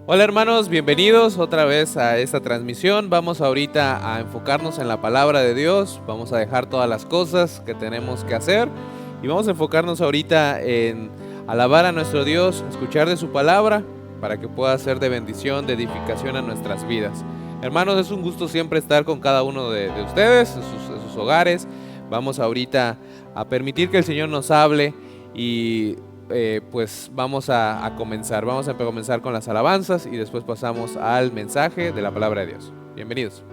Hola hermanos, bienvenidos otra vez a esta transmisión. Vamos ahorita a enfocarnos en la palabra de Dios, vamos a dejar todas las cosas que tenemos que hacer y vamos a enfocarnos ahorita en alabar a nuestro Dios, escuchar de su palabra para que pueda ser de bendición, de edificación a nuestras vidas. Hermanos, es un gusto siempre estar con cada uno de ustedes en sus hogares. Vamos ahorita a permitir que el Señor nos hable y pues vamos a comenzar. Vamos a comenzar con las alabanzas y después pasamos al mensaje de la palabra de Dios. Bienvenidos.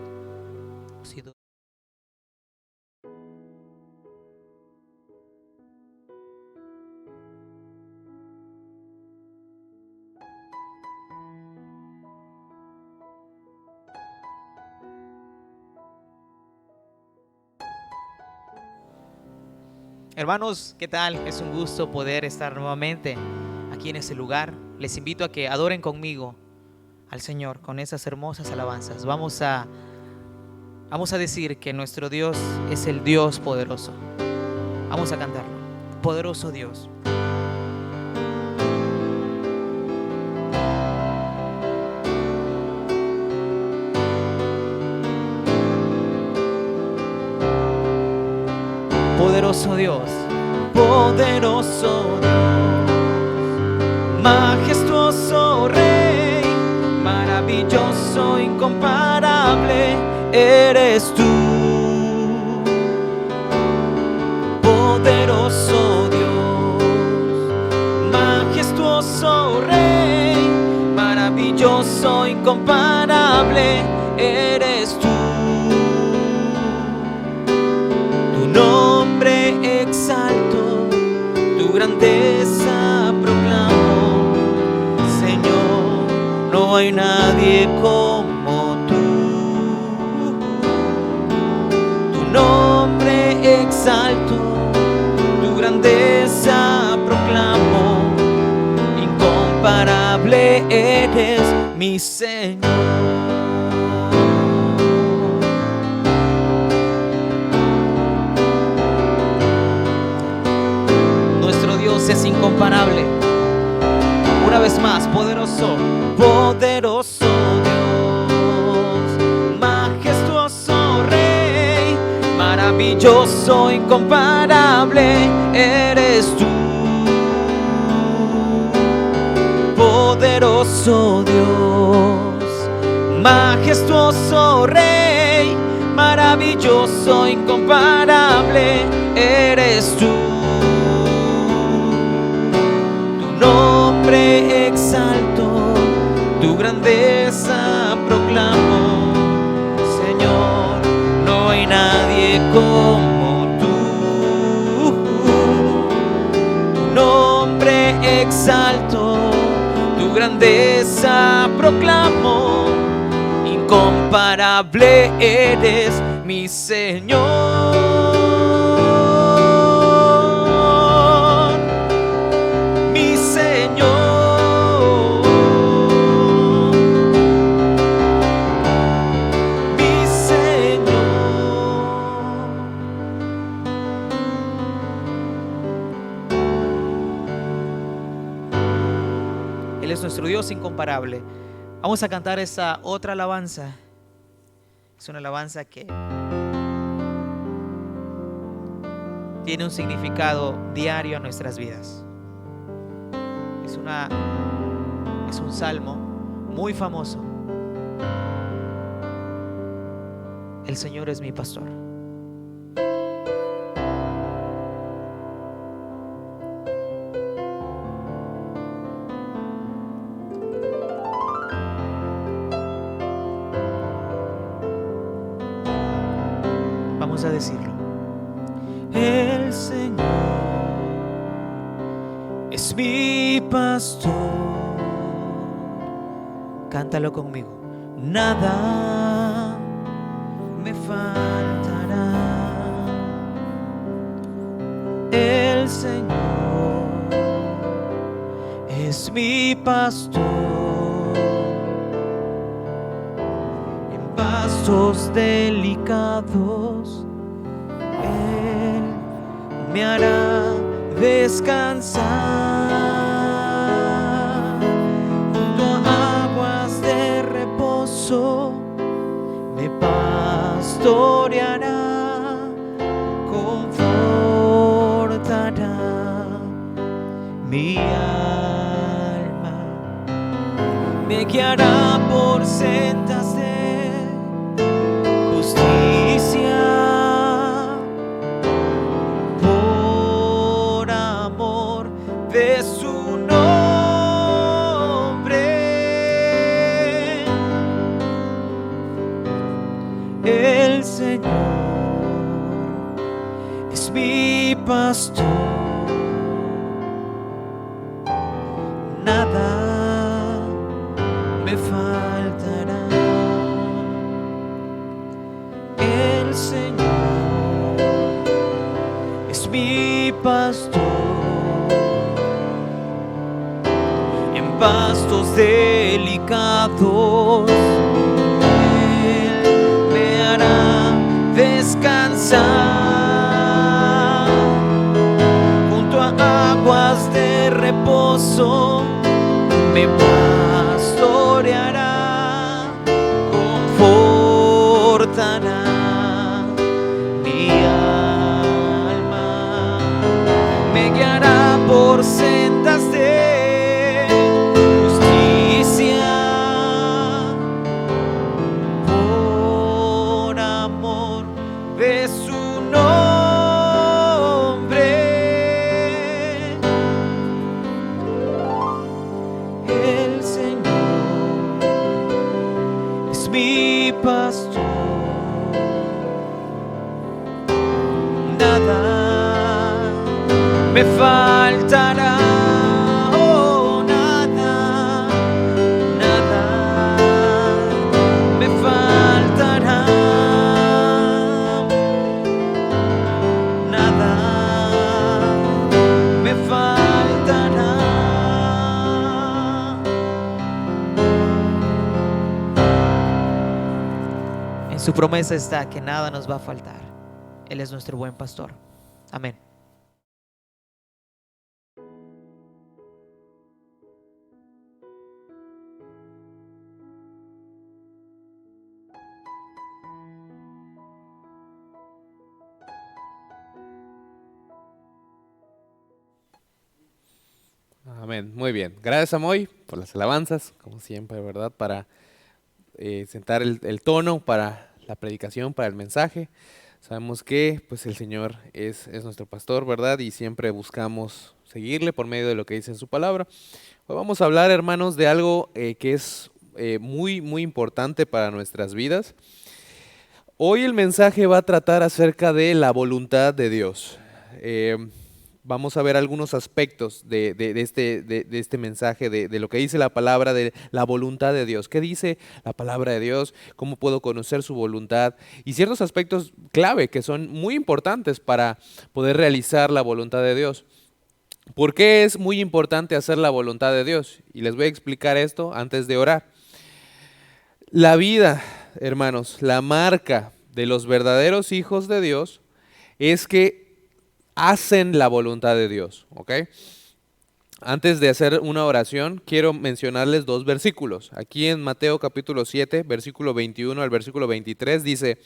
Hermanos, ¿qué tal? Es un gusto poder estar nuevamente aquí en este lugar. Les invito a que adoren conmigo al Señor con esas hermosas alabanzas. Vamos a decir que nuestro Dios es el Dios poderoso. Vamos a cantarlo. Poderoso Dios. Poderoso Dios, poderoso Dios, majestuoso Rey, maravilloso, incomparable, eres tú. Poderoso Dios, majestuoso Rey, maravilloso, incomparable, eres tú. Exalto, tu grandeza proclamo, Señor, no hay nadie como tú. Tu nombre exalto, tu grandeza proclamo, incomparable eres mi Señor. Es incomparable. Una vez más, poderoso, poderoso Dios, majestuoso Rey, maravilloso, incomparable, eres tú. Poderoso Dios, majestuoso Rey, maravilloso, incomparable, eres tú. Nombre exalto, tu grandeza proclamo, Señor, no hay nadie como tú. Tu nombre exalto, tu grandeza proclamo, incomparable eres mi Señor. Nuestro Dios incomparable. Vamos a cantar esa otra alabanza. Es una alabanza que tiene un significado diario en nuestras vidas. Es un salmo muy famoso. El Señor es mi pastor. A decirlo. El Señor es mi pastor. Cántalo conmigo. Nada me faltará. El Señor es mi pastor. En pastos delicados me hará descansar junto a Mi alma me guiará por sendas de justicia, por amor de su nombre. El Señor es mi pastor, nada me faltará. El Señor es mi pastor, en pastos delicados Él me hará descansar, junto a aguas de reposo me pastoreará, confortará mi alma, me guiará por sendas de justicia, por amor de su nombre. El Señor es mi pastor, nada me faltará. Oh, nada, nada me faltará. Nada me faltará. En su promesa está que nada nos va a faltar. Él es nuestro buen pastor. Amén. Amén. Muy bien. Gracias, Amoy, por las alabanzas, como siempre, ¿verdad? Para sentar el tono para la predicación, para el mensaje. Sabemos que pues el Señor es nuestro pastor, ¿verdad? Y siempre buscamos seguirle por medio de lo que dice en su palabra. Hoy vamos a hablar, hermanos, de algo que es muy, muy importante para nuestras vidas. Hoy el mensaje va a tratar acerca de la voluntad de Dios. Vamos a ver algunos aspectos de este mensaje, de lo que dice la palabra, de la voluntad de Dios. ¿Qué dice la palabra de Dios? ¿Cómo puedo conocer su voluntad? Y ciertos aspectos clave que son muy importantes para poder realizar la voluntad de Dios. ¿Por qué es muy importante hacer la voluntad de Dios? Y les voy a explicar esto antes de orar. La vida, hermanos, la marca de los verdaderos hijos de Dios es que hacen la voluntad de Dios, ¿ok? Antes de hacer una oración, quiero mencionarles dos versículos. Aquí en Mateo capítulo 7, versículo 21 al versículo 23 dice: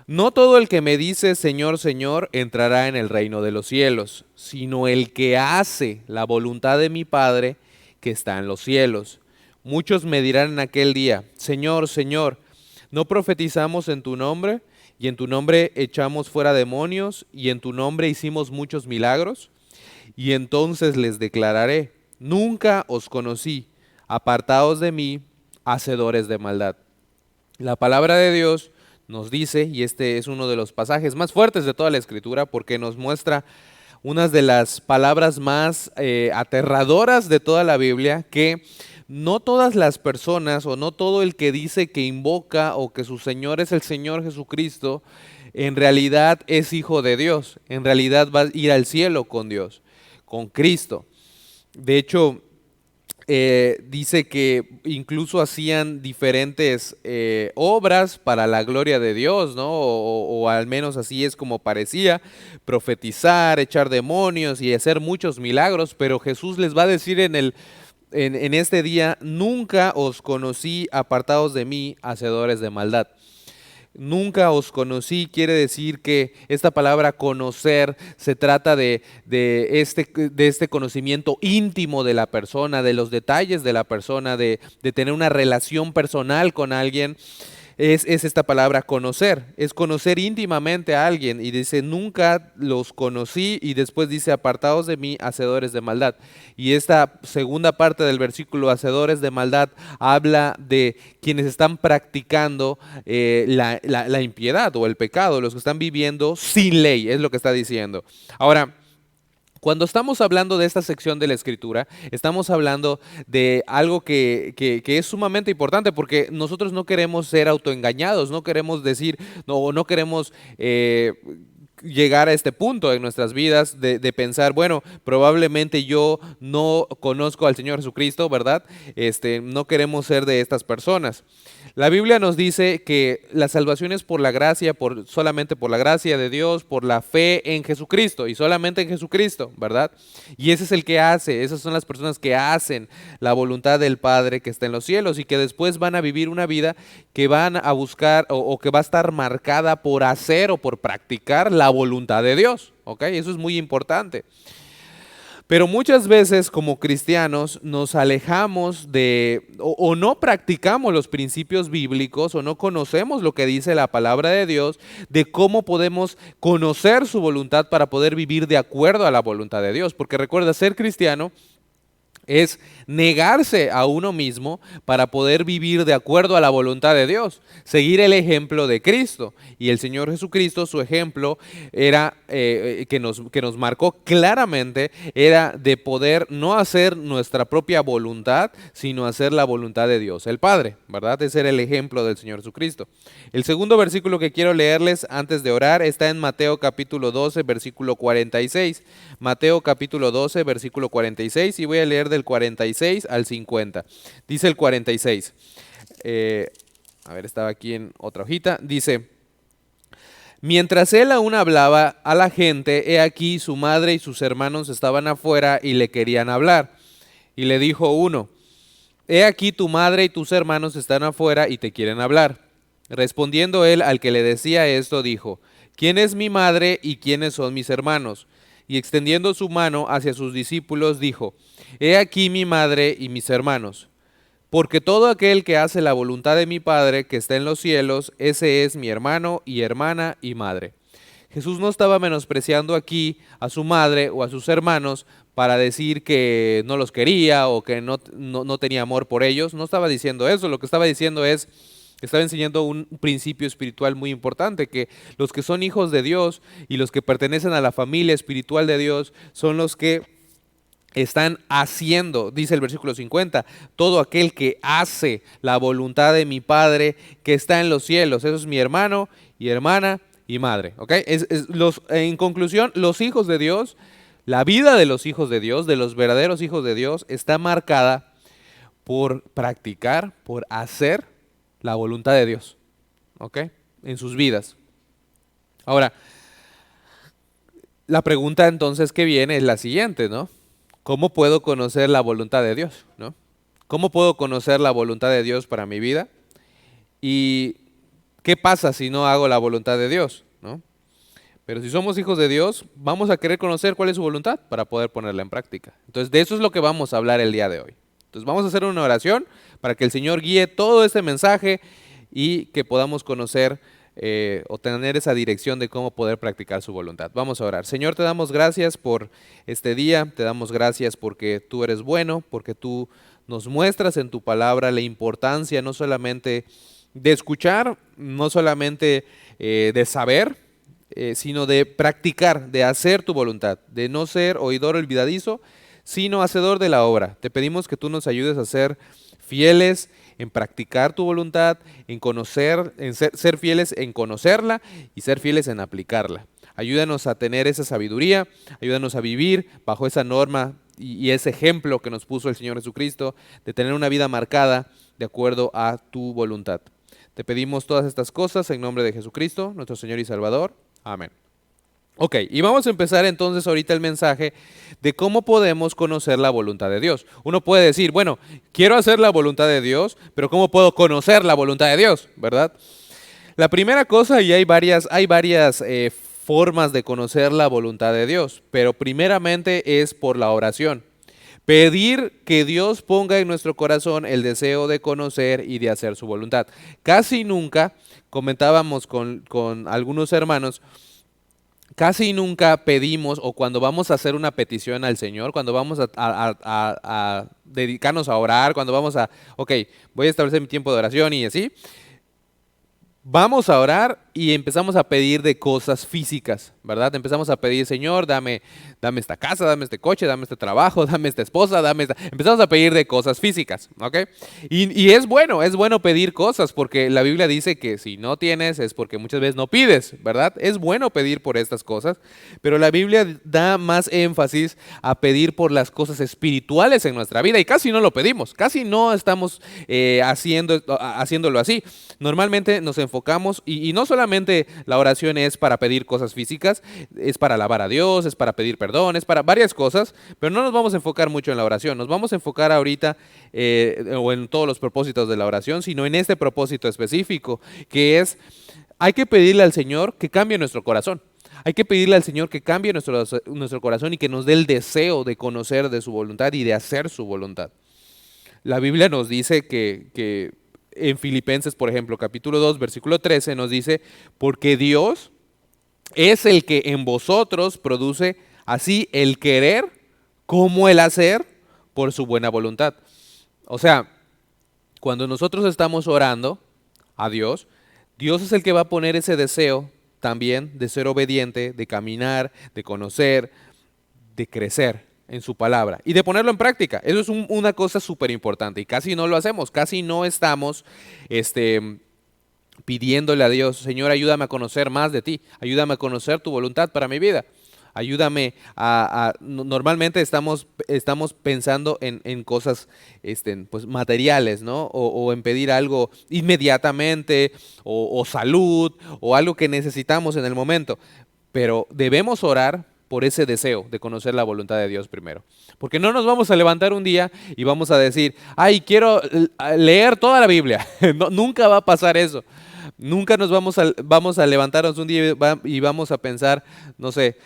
no todo el que me dice Señor, Señor, entrará en el reino de los cielos, sino el que hace la voluntad de mi Padre que está en los cielos. Muchos me dirán en aquel día: Señor, Señor, ¿no profetizamos en tu nombre? Y en tu nombre echamos fuera demonios, y en tu nombre hicimos muchos milagros. Y entonces les declararé: nunca os conocí, apartaos de mí, hacedores de maldad. La palabra de Dios nos dice, y este es uno de los pasajes más fuertes de toda la Escritura, porque nos muestra unas de las palabras más aterradoras de toda la Biblia, que no todas las personas o no todo el que dice que invoca o que su Señor es el Señor Jesucristo, en realidad es hijo de Dios, en realidad va a ir al cielo con Dios, con Cristo. De hecho, dice que incluso hacían diferentes obras para la gloria de Dios, ¿no? O al menos así es como parecía, profetizar, echar demonios y hacer muchos milagros, pero Jesús les va a decir en este día: nunca os conocí, apartados de mí, hacedores de maldad. Nunca os conocí quiere decir que esta palabra conocer se trata de este conocimiento íntimo de la persona, de los detalles de la persona, de tener una relación personal con alguien. Es esta palabra conocer, es conocer íntimamente a alguien. Y dice, nunca los conocí, y después dice, apartados de mí, hacedores de maldad. Y esta segunda parte del versículo, hacedores de maldad, habla de quienes están practicando la impiedad o el pecado, los que están viviendo sin ley, es lo que está diciendo. Ahora, cuando estamos hablando de esta sección de la Escritura, estamos hablando de algo que es sumamente importante, porque nosotros no queremos ser autoengañados, no queremos decir, no queremos llegar a este punto en nuestras vidas de pensar, bueno, probablemente yo no conozco al Señor Jesucristo, ¿verdad? No queremos ser de estas personas. La Biblia nos dice que la salvación es por la gracia, solamente por la gracia de Dios, por la fe en Jesucristo y solamente en Jesucristo, ¿verdad? Y ese es el que hace, esas son las personas que hacen la voluntad del Padre que está en los cielos y que después van a vivir una vida que van a buscar o que va a estar marcada por hacer o por practicar la voluntad de Dios, ¿ok? Eso es muy importante. Pero muchas veces como cristianos nos alejamos o no practicamos los principios bíblicos o no conocemos lo que dice la palabra de Dios de cómo podemos conocer su voluntad para poder vivir de acuerdo a la voluntad de Dios. Porque recuerda, ser cristiano es negarse a uno mismo para poder vivir de acuerdo a la voluntad de Dios, seguir el ejemplo de Cristo. Y el Señor Jesucristo, su ejemplo era que nos marcó claramente, era de poder no hacer nuestra propia voluntad, sino hacer la voluntad de Dios, el Padre, ¿verdad? Ese era el ejemplo del Señor Jesucristo. El segundo versículo que quiero leerles antes de orar está en Mateo capítulo 12, versículo 46. Mateo capítulo 12, versículo 46, y voy a leer del 46 al 50. Dice el 46. Estaba aquí en otra hojita. Dice: mientras él aún hablaba a la gente, he aquí su madre y sus hermanos estaban afuera y le querían hablar. Y le dijo uno: he aquí tu madre y tus hermanos están afuera y te quieren hablar. Respondiendo él al que le decía esto, dijo: ¿quién es mi madre y quiénes son mis hermanos? Y extendiendo su mano hacia sus discípulos, dijo: he aquí mi madre y mis hermanos. Porque todo aquel que hace la voluntad de mi Padre que está en los cielos, ese es mi hermano y hermana y madre. Jesús no estaba menospreciando aquí a su madre o a sus hermanos para decir que no los quería o que no tenía amor por ellos. No estaba diciendo eso. Lo que estaba diciendo estaba enseñando un principio espiritual muy importante, que los que son hijos de Dios y los que pertenecen a la familia espiritual de Dios son los que están haciendo, dice el versículo 50, todo aquel que hace la voluntad de mi Padre que está en los cielos. Eso es mi hermano y hermana y madre. ¿Okay? En conclusión, los hijos de Dios, la vida de los hijos de Dios, de los verdaderos hijos de Dios, está marcada por practicar, por hacer la voluntad de Dios, ¿ok? En sus vidas. Ahora, la pregunta entonces que viene es la siguiente, ¿no? ¿Cómo puedo conocer la voluntad de Dios, ¿no? ¿Cómo puedo conocer la voluntad de Dios para mi vida? ¿Y qué pasa si no hago la voluntad de Dios, ¿no? Pero si somos hijos de Dios, vamos a querer conocer cuál es su voluntad para poder ponerla en práctica. Entonces, de eso es lo que vamos a hablar el día de hoy. Entonces, vamos a hacer una oración para que el Señor guíe todo este mensaje y que podamos conocer o tener esa dirección de cómo poder practicar su voluntad. Vamos a orar. Señor, te damos gracias por este día, te damos gracias porque tú eres bueno, porque tú nos muestras en tu palabra la importancia no solamente de escuchar, no solamente de saber, sino de practicar, de hacer tu voluntad, de no ser oidor olvidadizo, sino hacedor de la obra. Te pedimos que tú nos ayudes a ser fieles en practicar tu voluntad, en conocer, ser fieles en conocerla y ser fieles en aplicarla. Ayúdanos a tener esa sabiduría, ayúdanos a vivir bajo esa norma y ese ejemplo que nos puso el Señor Jesucristo, de tener una vida marcada de acuerdo a tu voluntad. Te pedimos todas estas cosas en nombre de Jesucristo, nuestro Señor y Salvador. Amén. Ok, y vamos a empezar entonces ahorita el mensaje de cómo podemos conocer la voluntad de Dios. Uno puede decir, bueno, quiero hacer la voluntad de Dios, pero ¿cómo puedo conocer la voluntad de Dios? ¿Verdad? La primera cosa, y hay varias formas de conocer la voluntad de Dios, pero primeramente es por la oración. Pedir que Dios ponga en nuestro corazón el deseo de conocer y de hacer su voluntad. Casi nunca, comentábamos con algunos hermanos, casi nunca pedimos, o cuando vamos a hacer una petición al Señor, cuando vamos a dedicarnos a orar, cuando vamos ok, voy a establecer mi tiempo de oración y así, vamos a orar y empezamos a pedir de cosas físicas, ¿verdad? Empezamos a pedir, Señor, dame esta casa, dame este coche, dame este trabajo, dame esta esposa, Empezamos a pedir de cosas físicas, ¿ok? Y es bueno pedir cosas, porque la Biblia dice que si no tienes es porque muchas veces no pides, ¿verdad? Es bueno pedir por estas cosas, pero la Biblia da más énfasis a pedir por las cosas espirituales en nuestra vida, y casi no lo pedimos, casi no estamos haciéndolo así. Normalmente nos enfocamos, y no solamente la oración es para pedir cosas físicas, es para alabar a Dios, es para pedir perdón, es para varias cosas, pero no nos vamos a enfocar mucho en la oración. Nos vamos a enfocar ahorita o en todos los propósitos de la oración, sino en este propósito específico, que es, hay que pedirle al Señor que cambie nuestro corazón. Hay que pedirle al Señor que cambie nuestro corazón y que nos dé el deseo de conocer de su voluntad y de hacer su voluntad. La Biblia nos dice que en Filipenses, por ejemplo, capítulo 2, versículo 13, nos dice, porque Dios es el que en vosotros produce así el querer como el hacer por su buena voluntad. O sea, cuando nosotros estamos orando a Dios, Dios es el que va a poner ese deseo también de ser obediente, de caminar, de conocer, de crecer en su palabra y de ponerlo en práctica. Eso es una cosa súper importante y casi no lo hacemos, casi no estamos pidiéndole a Dios, Señor, ayúdame a conocer más de ti, ayúdame a conocer tu voluntad para mi vida. Ayúdame normalmente estamos pensando en cosas pues materiales, ¿no? O en pedir algo inmediatamente, o salud, o algo que necesitamos en el momento. Pero debemos orar por ese deseo de conocer la voluntad de Dios primero. Porque no nos vamos a levantar un día y vamos a decir, ay, quiero leer toda la Biblia. No, nunca va a pasar eso. Nunca nos vamos a levantarnos un día y vamos a pensar, no sé,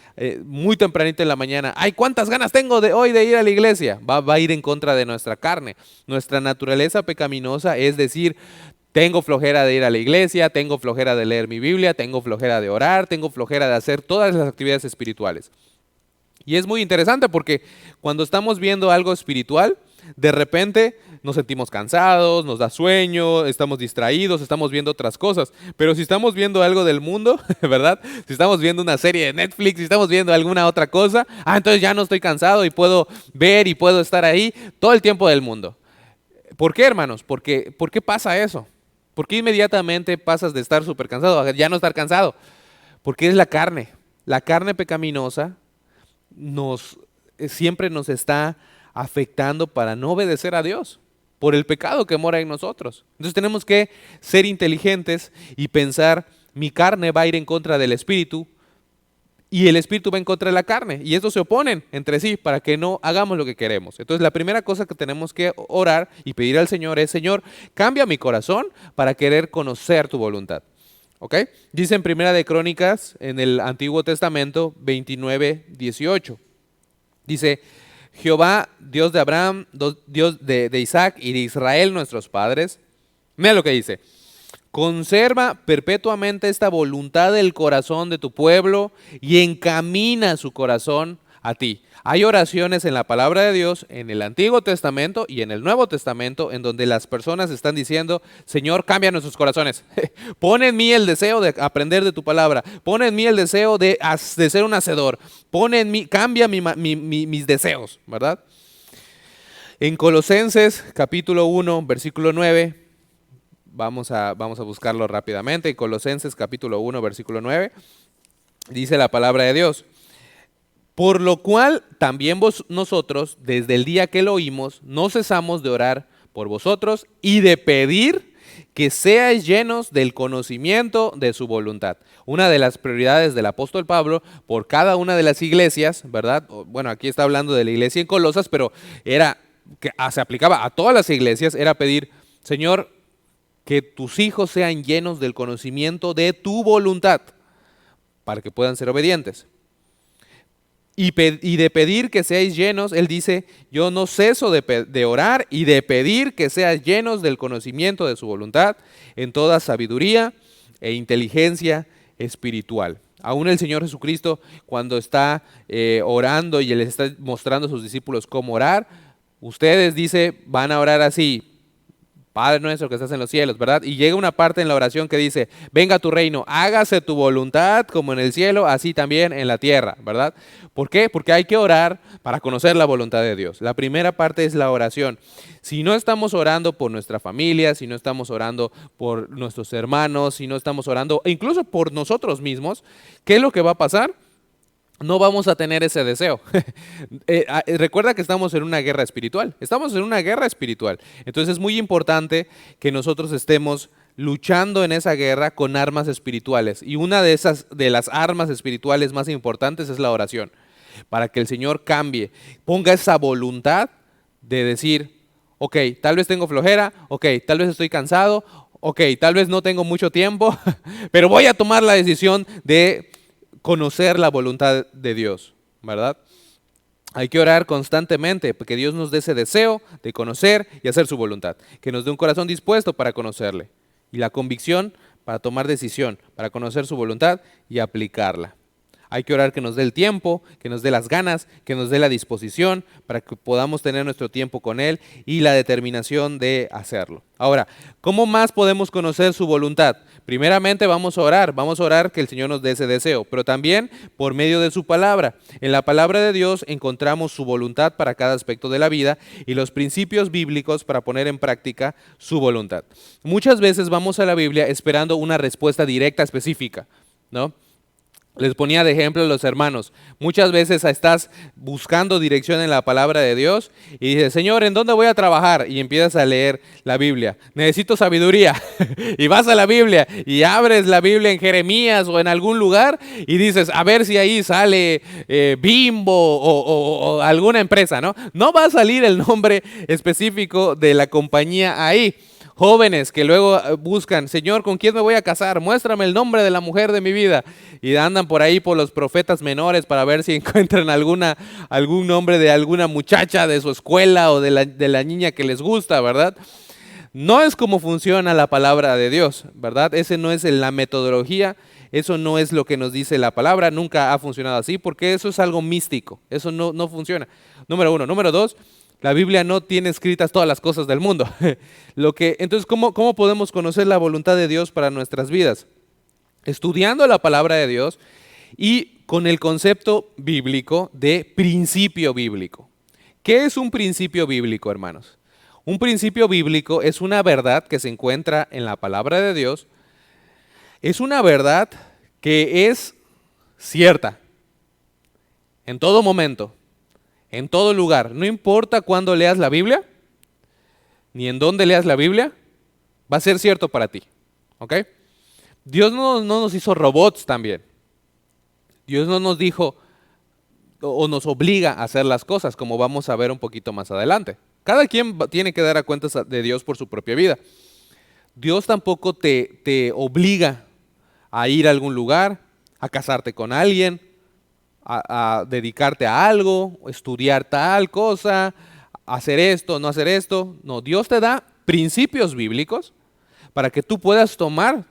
muy tempranito en la mañana, ay, ¿cuántas ganas tengo hoy de ir a la iglesia? Va a ir en contra de nuestra carne. Nuestra naturaleza pecaminosa es decir, tengo flojera de ir a la iglesia, tengo flojera de leer mi Biblia, tengo flojera de orar, tengo flojera de hacer todas las actividades espirituales. Y es muy interesante porque cuando estamos viendo algo espiritual, de repente nos sentimos cansados, nos da sueño, estamos distraídos, estamos viendo otras cosas. Pero si estamos viendo algo del mundo, ¿verdad? Si estamos viendo una serie de Netflix, si estamos viendo alguna otra cosa, entonces ya no estoy cansado y puedo ver y puedo estar ahí todo el tiempo del mundo. ¿Por qué, hermanos? ¿Por qué pasa eso? ¿Por qué inmediatamente pasas de estar súper cansado a ya no estar cansado? Porque es la carne. La carne pecaminosa siempre nos está afectando para no obedecer a Dios por el pecado que mora en nosotros. Entonces tenemos que ser inteligentes y pensar, mi carne va a ir en contra del espíritu y el espíritu va en contra de la carne, y estos se oponen entre sí para que no hagamos lo que queremos. Entonces la primera cosa que tenemos que orar y pedir al Señor es, Señor, cambia mi corazón para querer conocer tu voluntad. ¿Ok? Dice en Primera de Crónicas, en el Antiguo Testamento, 29:18. Dice, Jehová, Dios de Abraham, Dios de Isaac y de Israel, nuestros padres. Mira lo que dice. Conserva perpetuamente esta voluntad del corazón de tu pueblo y encamina su corazón a ti. Hay oraciones en la palabra de Dios, en el Antiguo Testamento y en el Nuevo Testamento, en donde las personas están diciendo, Señor, cambia nuestros corazones. Pon en mí el deseo de aprender de tu palabra. Pon en mí el deseo de ser un hacedor. Cambia mis deseos, ¿verdad? En Colosenses capítulo 1, versículo 9, vamos a buscarlo rápidamente. En Colosenses capítulo 1, versículo 9, dice la palabra de Dios. Por lo cual también nosotros, desde el día que lo oímos, no cesamos de orar por vosotros y de pedir que seáis llenos del conocimiento de su voluntad. Una de las prioridades del apóstol Pablo por cada una de las iglesias, ¿verdad? Bueno, aquí está hablando de la iglesia en Colosas, pero se aplicaba a todas las iglesias, era pedir, Señor, que tus hijos sean llenos del conocimiento de tu voluntad, para que puedan ser obedientes. Y de pedir que seáis llenos, él dice, yo no ceso de orar y de pedir que seáis llenos del conocimiento de su voluntad en toda sabiduría e inteligencia espiritual. Aún el Señor Jesucristo, cuando está orando y les está mostrando a sus discípulos cómo orar, ustedes, dice, van a orar así: Padre nuestro que estás en los cielos, ¿verdad? Y llega una parte en la oración que dice, venga tu reino, hágase tu voluntad como en el cielo, así también en la tierra, ¿verdad? ¿Por qué? Porque hay que orar para conocer la voluntad de Dios. La primera parte es la oración. Si no estamos orando por nuestra familia, si no estamos orando por nuestros hermanos, si no estamos orando incluso por nosotros mismos, ¿qué es lo que va a pasar? No vamos a tener ese deseo. Recuerda que estamos en una guerra espiritual. Estamos en una guerra espiritual. Entonces es muy importante que nosotros estemos luchando en esa guerra con armas espirituales. Y una de las armas espirituales más importantes es la oración. Para que el Señor cambie, ponga esa voluntad de decir, ok, tal vez tengo flojera, ok, tal vez estoy cansado, ok, tal vez no tengo mucho tiempo, pero voy a tomar la decisión de conocer la voluntad de Dios, ¿verdad? Hay que orar constantemente, porque Dios nos dé ese deseo de conocer y hacer su voluntad, que nos dé un corazón dispuesto para conocerle y la convicción para tomar decisión, para conocer su voluntad y aplicarla. Hay que orar que nos dé el tiempo, que nos dé las ganas, que nos dé la disposición para que podamos tener nuestro tiempo con Él y la determinación de hacerlo. Ahora, ¿cómo más podemos conocer su voluntad? Primeramente vamos a orar que el Señor nos dé ese deseo, pero también por medio de su palabra. En la palabra de Dios encontramos su voluntad para cada aspecto de la vida y los principios bíblicos para poner en práctica su voluntad. Muchas veces vamos a la Biblia esperando una respuesta directa, específica, ¿no? Les ponía de ejemplo a los hermanos. Muchas veces estás buscando dirección en la palabra de Dios y dices, Señor, ¿en dónde voy a trabajar? Y empiezas a leer la Biblia. Necesito sabiduría. Y vas a la Biblia y abres la Biblia en Jeremías o en algún lugar y dices, a ver si ahí sale Bimbo o alguna empresa, ¿no? No va a salir el nombre específico de la compañía ahí. Jóvenes que luego buscan, Señor, ¿con quién me voy a casar? Muéstrame el nombre de la mujer de mi vida. Y andan por ahí por los profetas menores para ver si encuentran algún nombre de alguna muchacha de su escuela o de la niña que les gusta, ¿verdad? No es como funciona la palabra de Dios, ¿verdad? Ese no es la metodología, eso no es lo que nos dice la palabra, nunca ha funcionado así porque eso es algo místico, eso no funciona. Número uno. Número dos, la Biblia no tiene escritas todas las cosas del mundo. Entonces, ¿cómo podemos conocer la voluntad de Dios para nuestras vidas? Estudiando la palabra de Dios y con el concepto bíblico de principio bíblico. ¿Qué es un principio bíblico, hermanos? Un principio bíblico es una verdad que se encuentra en la palabra de Dios. Es una verdad que es cierta en todo momento, en todo lugar. No importa cuándo leas la Biblia, ni en dónde leas la Biblia, va a ser cierto para ti. ¿Ok? Dios no nos hizo robots también. Dios no nos dijo o nos obliga a hacer las cosas, como vamos a ver un poquito más adelante. Cada quien tiene que dar a cuentas de Dios por su propia vida. Dios tampoco te obliga a ir a algún lugar, a casarte con alguien, a dedicarte a algo, estudiar tal cosa, hacer esto, no hacer esto. No, Dios te da principios bíblicos para que tú puedas tomar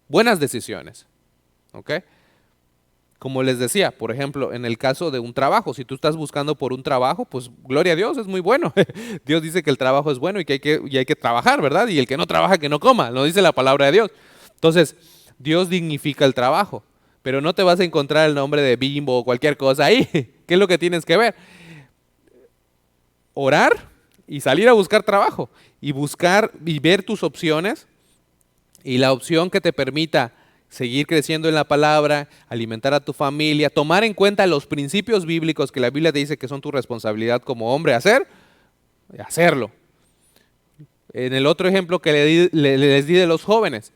buenas decisiones. ¿Ok? Como les decía, por ejemplo, en el caso de un trabajo, si tú estás buscando por un trabajo, pues gloria a Dios, es muy bueno. Dios dice que el trabajo es bueno y hay que trabajar, ¿verdad? Y el que no trabaja, que no coma, lo dice la palabra de Dios. Entonces, Dios dignifica el trabajo, pero no te vas a encontrar el nombre de Bimbo o cualquier cosa ahí. ¿Qué es lo que tienes que ver? Orar y salir a buscar trabajo y buscar y ver tus opciones y la opción que te permita seguir creciendo en la palabra, alimentar a tu familia, tomar en cuenta los principios bíblicos que la Biblia te dice que son tu responsabilidad como hombre hacerlo. En el otro ejemplo que les di de los jóvenes,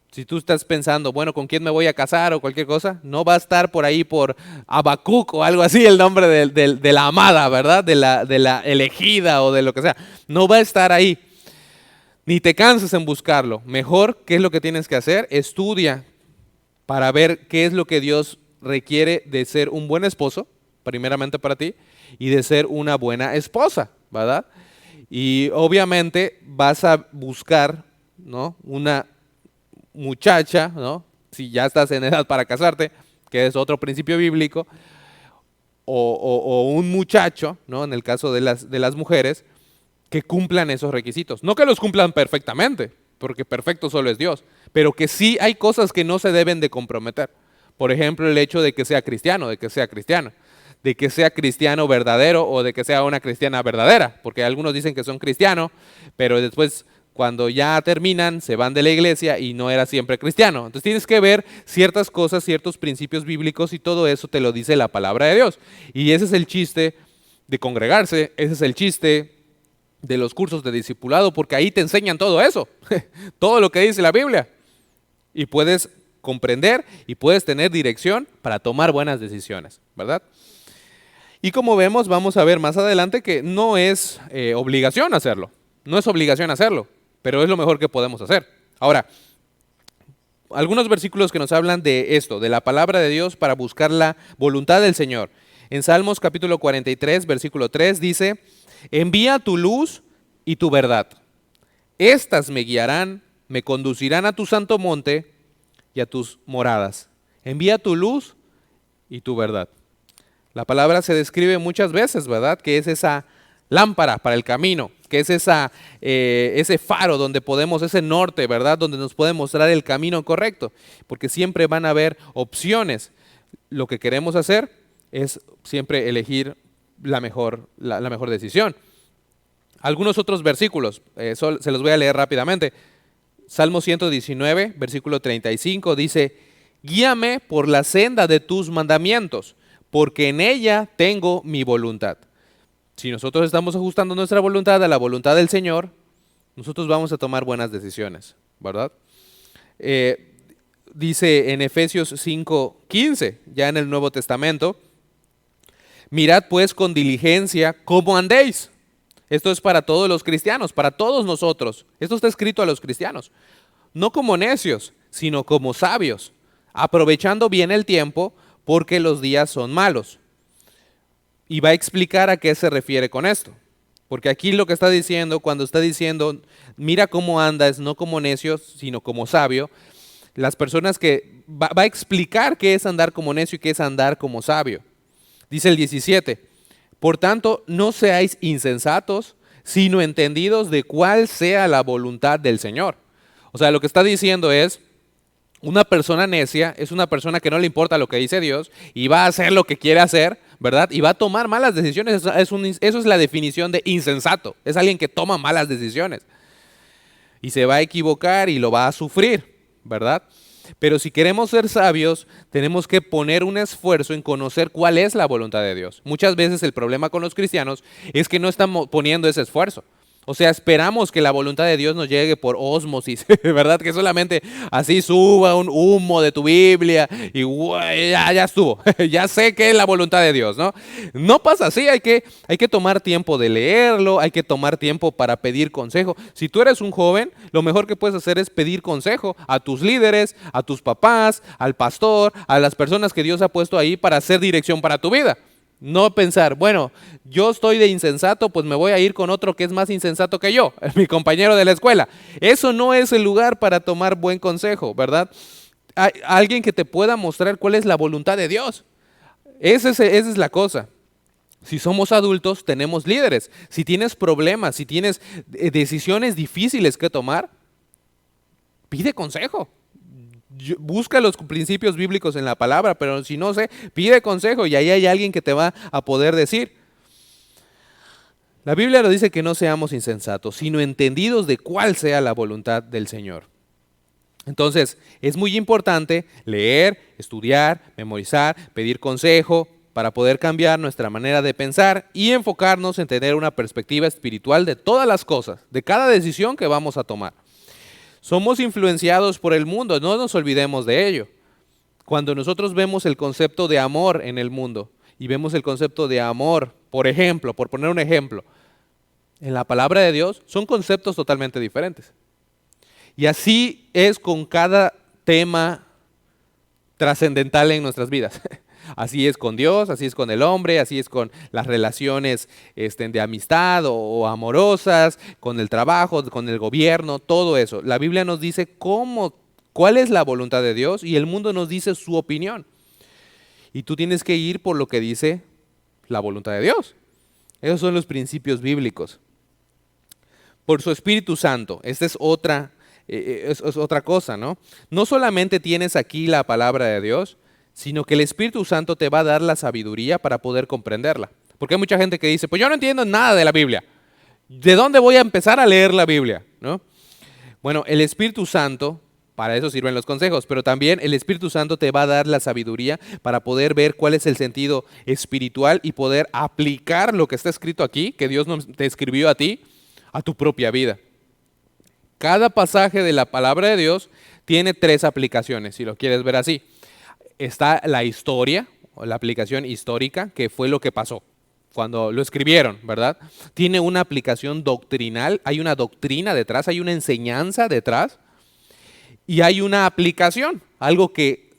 si tú estás pensando, bueno, ¿con quién me voy a casar o cualquier cosa? No va a estar por ahí por Habacuc o algo así el nombre de la amada, ¿verdad? De la elegida o de lo que sea. No va a estar ahí. Ni te canses en buscarlo. Mejor, ¿qué es lo que tienes que hacer? Estudia para ver qué es lo que Dios requiere de ser un buen esposo, primeramente para ti, y de ser una buena esposa, ¿verdad? Y obviamente vas a buscar, ¿no?, una muchacha, ¿no?, si ya estás en edad para casarte, que es otro principio bíblico, o un muchacho, ¿no?, en el caso de las mujeres, que cumplan esos requisitos. No que los cumplan perfectamente, porque perfecto solo es Dios, pero que sí hay cosas que no se deben de comprometer. Por ejemplo, el hecho de que sea cristiano, de que sea cristiana, de que sea cristiano verdadero o de que sea una cristiana verdadera, porque algunos dicen que son cristianos, pero después cuando ya terminan se van de la iglesia y no era siempre cristiano. Entonces tienes que ver ciertas cosas, ciertos principios bíblicos y todo eso te lo dice la palabra de Dios. Y ese es el chiste de congregarse, ese es el chiste de los cursos de discipulado, porque ahí te enseñan todo eso, todo lo que dice la Biblia. Y puedes comprender y puedes tener dirección para tomar buenas decisiones, ¿verdad? Y como vemos, vamos a ver más adelante que no es obligación hacerlo, no es obligación hacerlo, pero es lo mejor que podemos hacer. Ahora, algunos versículos que nos hablan de esto, de la palabra de Dios para buscar la voluntad del Señor. En Salmos capítulo 43, versículo 3 dice: envía tu luz y tu verdad. Estas me guiarán, me conducirán a tu santo monte y a tus moradas. Envía tu luz y tu verdad. La palabra se describe muchas veces, ¿verdad?, que es esa lámpara para el camino, que es ese faro donde podemos, ese norte, ¿verdad?, donde nos puede mostrar el camino correcto, porque siempre van a haber opciones. Lo que queremos hacer es siempre elegir la mejor decisión. Algunos otros versículos, se los voy a leer rápidamente. Salmo 119, versículo 35 dice: guíame por la senda de tus mandamientos, porque en ella tengo mi voluntad. Si nosotros estamos ajustando nuestra voluntad a la voluntad del Señor, nosotros vamos a tomar buenas decisiones, ¿verdad? Dice en Efesios 5:15, ya en el Nuevo Testamento: mirad pues con diligencia cómo andéis. Esto es para todos los cristianos, para todos nosotros. Esto está escrito a los cristianos. No como necios, sino como sabios, aprovechando bien el tiempo, porque los días son malos. Y va a explicar a qué se refiere con esto. Porque aquí lo que está diciendo, cuando está diciendo, mira cómo andas, no como necio, sino como sabio, las personas que va a explicar qué es andar como necio y qué es andar como sabio. Dice el 17, por tanto, no seáis insensatos, sino entendidos de cuál sea la voluntad del Señor. O sea, lo que está diciendo es, una persona necia es una persona que no le importa lo que dice Dios y va a hacer lo que quiere hacer, ¿verdad? Y va a tomar malas decisiones. Eso es la definición de insensato. Es alguien que toma malas decisiones. Y se va a equivocar y lo va a sufrir, ¿verdad? Pero si queremos ser sabios, tenemos que poner un esfuerzo en conocer cuál es la voluntad de Dios. Muchas veces el problema con los cristianos es que no estamos poniendo ese esfuerzo. O sea, esperamos que la voluntad de Dios nos llegue por ósmosis, ¿verdad? Que solamente así suba un humo de tu Biblia y ya estuvo, ya sé qué es la voluntad de Dios, ¿no? No pasa así, hay que tomar tiempo de leerlo, hay que tomar tiempo para pedir consejo. Si tú eres un joven, lo mejor que puedes hacer es pedir consejo a tus líderes, a tus papás, al pastor, a las personas que Dios ha puesto ahí para hacer dirección para tu vida. No pensar, bueno, yo estoy de insensato, pues me voy a ir con otro que es más insensato que yo, mi compañero de la escuela. Eso no es el lugar para tomar buen consejo, ¿verdad? Hay alguien que te pueda mostrar cuál es la voluntad de Dios. Esa es la cosa. Si somos adultos, tenemos líderes. Si tienes problemas, si tienes decisiones difíciles que tomar, pide consejo. Busca los principios bíblicos en la palabra, pero si no sé, pide consejo y ahí hay alguien que te va a poder decir. La Biblia nos dice que no seamos insensatos, sino entendidos de cuál sea la voluntad del Señor. Entonces, es muy importante leer, estudiar, memorizar, pedir consejo para poder cambiar nuestra manera de pensar y enfocarnos en tener una perspectiva espiritual de todas las cosas, de cada decisión que vamos a tomar. Somos influenciados por el mundo, no nos olvidemos de ello. Cuando nosotros vemos el concepto de amor en el mundo y vemos el concepto de amor, por ejemplo, por poner un ejemplo, en la palabra de Dios son conceptos totalmente diferentes. Y así es con cada tema trascendental en nuestras vidas. Así es con Dios, así es con el hombre, así es con las relaciones de amistad o amorosas, con el trabajo, con el gobierno, todo eso. La Biblia nos dice cuál es la voluntad de Dios y el mundo nos dice su opinión. Y tú tienes que ir por lo que dice la voluntad de Dios. Esos son los principios bíblicos. Por su Espíritu Santo, esta es otra cosa, ¿no? No solamente tienes aquí la palabra de Dios, sino que el Espíritu Santo te va a dar la sabiduría para poder comprenderla. Porque hay mucha gente que dice, pues yo no entiendo nada de la Biblia. ¿De dónde voy a empezar a leer la Biblia? ¿No? Bueno, el Espíritu Santo, para eso sirven los consejos, pero también el Espíritu Santo te va a dar la sabiduría para poder ver cuál es el sentido espiritual y poder aplicar lo que está escrito aquí, que Dios te escribió a ti, a tu propia vida. Cada pasaje de la palabra de Dios tiene 3 aplicaciones, si lo quieres ver así. Está la historia, o la aplicación histórica, que fue lo que pasó cuando lo escribieron, ¿verdad? Tiene una aplicación doctrinal, hay una doctrina detrás, hay una enseñanza detrás, y hay una aplicación, algo que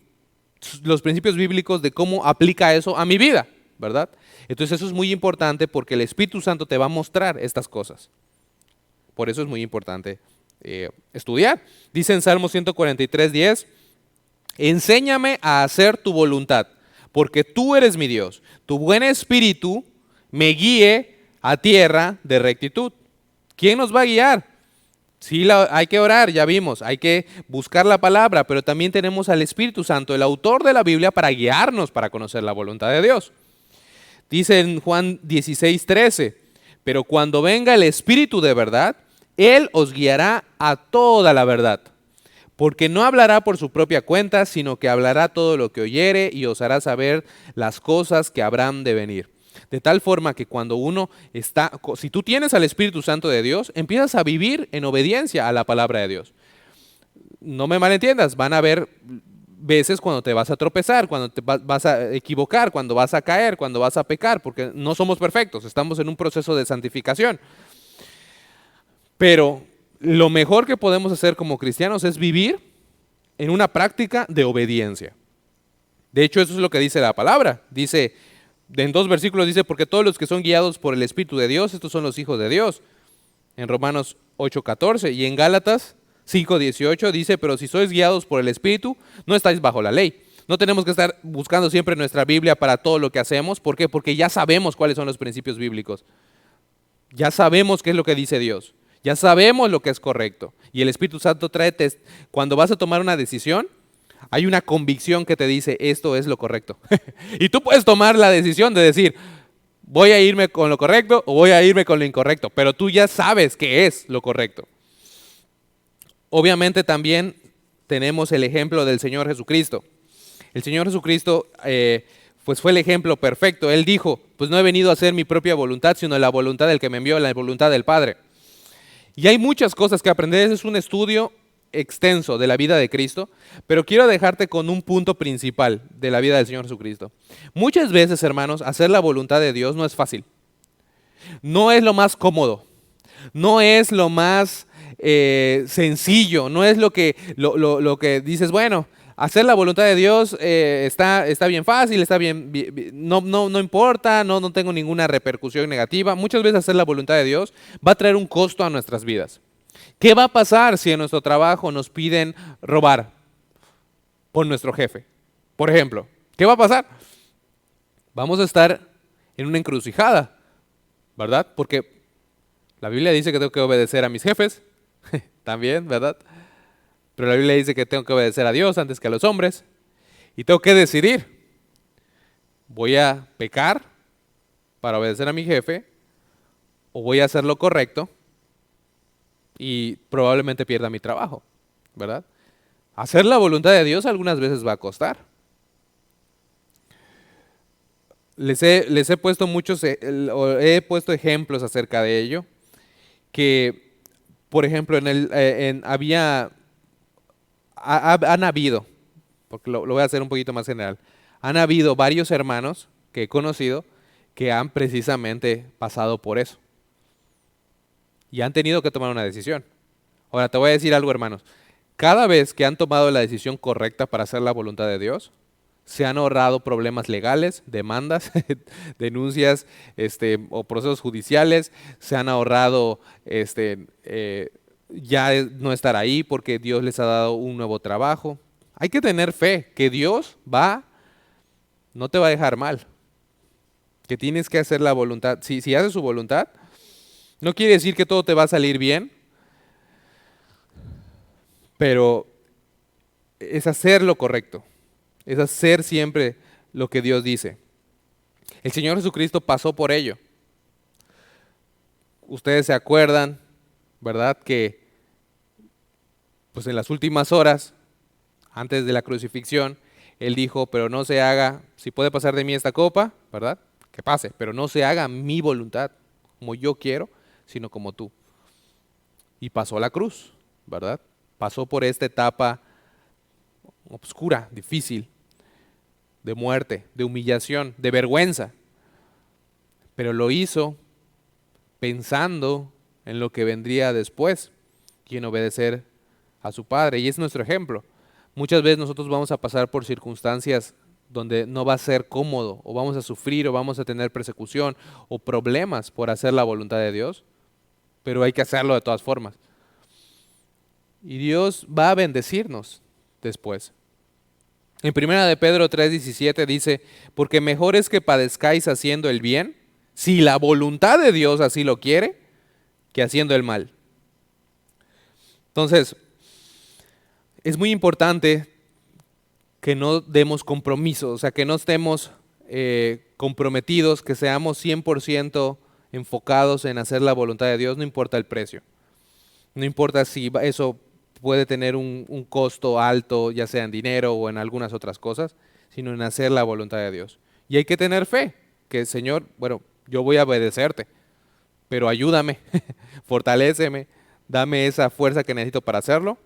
los principios bíblicos de cómo aplica eso a mi vida, ¿verdad? Entonces eso es muy importante porque el Espíritu Santo te va a mostrar estas cosas. Por eso es muy importante estudiar. Dice en Salmo 143:10, enséñame a hacer tu voluntad, porque tú eres mi Dios. Tu buen espíritu me guíe a tierra de rectitud. ¿Quién nos va a guiar? Sí, hay que orar, ya vimos, hay que buscar la palabra, pero también tenemos al Espíritu Santo, el autor de la Biblia, para guiarnos para conocer la voluntad de Dios. Dice en Juan 16:13, pero cuando venga el Espíritu de verdad, Él os guiará a toda la verdad, porque no hablará por su propia cuenta, sino que hablará todo lo que oyere y os hará saber las cosas que habrán de venir. De tal forma que cuando si tú tienes al Espíritu Santo de Dios, empiezas a vivir en obediencia a la palabra de Dios. No me malentiendas, van a haber veces cuando te vas a tropezar, cuando te vas a equivocar, cuando vas a caer, cuando vas a pecar, porque no somos perfectos, estamos en un proceso de santificación. Pero lo mejor que podemos hacer como cristianos es vivir en una práctica de obediencia. De hecho, eso es lo que dice la palabra. Dice, en 2 versículos dice, porque todos los que son guiados por el Espíritu de Dios, estos son los hijos de Dios. En Romanos 8:14 y en Gálatas 5:18 dice, pero si sois guiados por el Espíritu, no estáis bajo la ley. No tenemos que estar buscando siempre nuestra Biblia para todo lo que hacemos. ¿Por qué? Porque ya sabemos cuáles son los principios bíblicos. Ya sabemos qué es lo que dice Dios. Ya sabemos lo que es correcto. Y el Espíritu Santo cuando vas a tomar una decisión, hay una convicción que te dice, esto es lo correcto. Y tú puedes tomar la decisión de decir, voy a irme con lo correcto o voy a irme con lo incorrecto, pero tú ya sabes qué es lo correcto. Obviamente también tenemos el ejemplo del Señor Jesucristo. El Señor Jesucristo pues fue el ejemplo perfecto. Él dijo, pues no he venido a hacer mi propia voluntad, sino la voluntad del que me envió, la voluntad del Padre. Y hay muchas cosas que aprender. Ese es un estudio extenso de la vida de Cristo, pero quiero dejarte con un punto principal de la vida del Señor Jesucristo. Muchas veces, hermanos, hacer la voluntad de Dios no es fácil. No es lo más cómodo. No es lo más sencillo. No es lo que dices, bueno, hacer la voluntad de Dios está bien fácil, está bien, no importa, no tengo ninguna repercusión negativa. Muchas veces hacer la voluntad de Dios va a traer un costo a nuestras vidas. ¿Qué va a pasar si en nuestro trabajo nos piden robar por nuestro jefe? Por ejemplo, ¿qué va a pasar? Vamos a estar en una encrucijada, ¿verdad? Porque la Biblia dice que tengo que obedecer a mis jefes, también, ¿verdad? Pero la Biblia dice que tengo que obedecer a Dios antes que a los hombres. Y tengo que decidir, ¿voy a pecar para obedecer a mi jefe o voy a hacer lo correcto y probablemente pierda mi trabajo, ¿verdad? Hacer la voluntad de Dios algunas veces va a costar. Les he puesto he puesto ejemplos acerca de ello, que por ejemplo han habido, porque lo voy a hacer un poquito más general, han habido varios hermanos que he conocido que han precisamente pasado por eso. y han tenido que tomar una decisión. Ahora te voy a decir algo, hermanos. Cada vez que han tomado la decisión correcta para hacer la voluntad de Dios, se han ahorrado problemas legales, demandas, denuncias, o procesos judiciales, se han ahorrado ya no estar ahí porque Dios les ha dado un nuevo trabajo. Hay que tener fe que Dios no te va a dejar mal, que tienes que hacer la voluntad. Si haces su voluntad, no quiere decir que todo te va a salir bien, pero es hacer lo correcto, es hacer siempre lo que Dios dice. El Señor Jesucristo pasó por ello. Ustedes se acuerdan, ¿verdad? Que pues en las últimas horas, antes de la crucifixión, Él dijo, pero no se haga, si puede pasar de mí esta copa, ¿verdad? Que pase, pero no se haga mi voluntad, como yo quiero, sino como tú. Y pasó la cruz, ¿verdad? Pasó por esta etapa oscura, difícil, de muerte, de humillación, de vergüenza. Pero lo hizo pensando en lo que vendría después y en obedecer a su Padre. Y es nuestro ejemplo. Muchas veces nosotros vamos a pasar por circunstancias donde no va a ser cómodo, o vamos a sufrir, o vamos a tener persecución, o problemas por hacer la voluntad de Dios, pero hay que hacerlo de todas formas. Y Dios va a bendecirnos después. En 1 de Pedro 3:17 dice, porque mejor es que padezcáis haciendo el bien, si la voluntad de Dios así lo quiere, que haciendo el mal. Entonces, es muy importante que no demos compromisos, o sea, que no estemos comprometidos, que seamos 100% enfocados en hacer la voluntad de Dios, no importa el precio. No importa si eso puede tener un costo alto, ya sea en dinero o en algunas otras cosas, sino en hacer la voluntad de Dios. Y hay que tener fe, que Señor, bueno, yo voy a obedecerte, pero ayúdame, fortaléceme, dame esa fuerza que necesito para hacerlo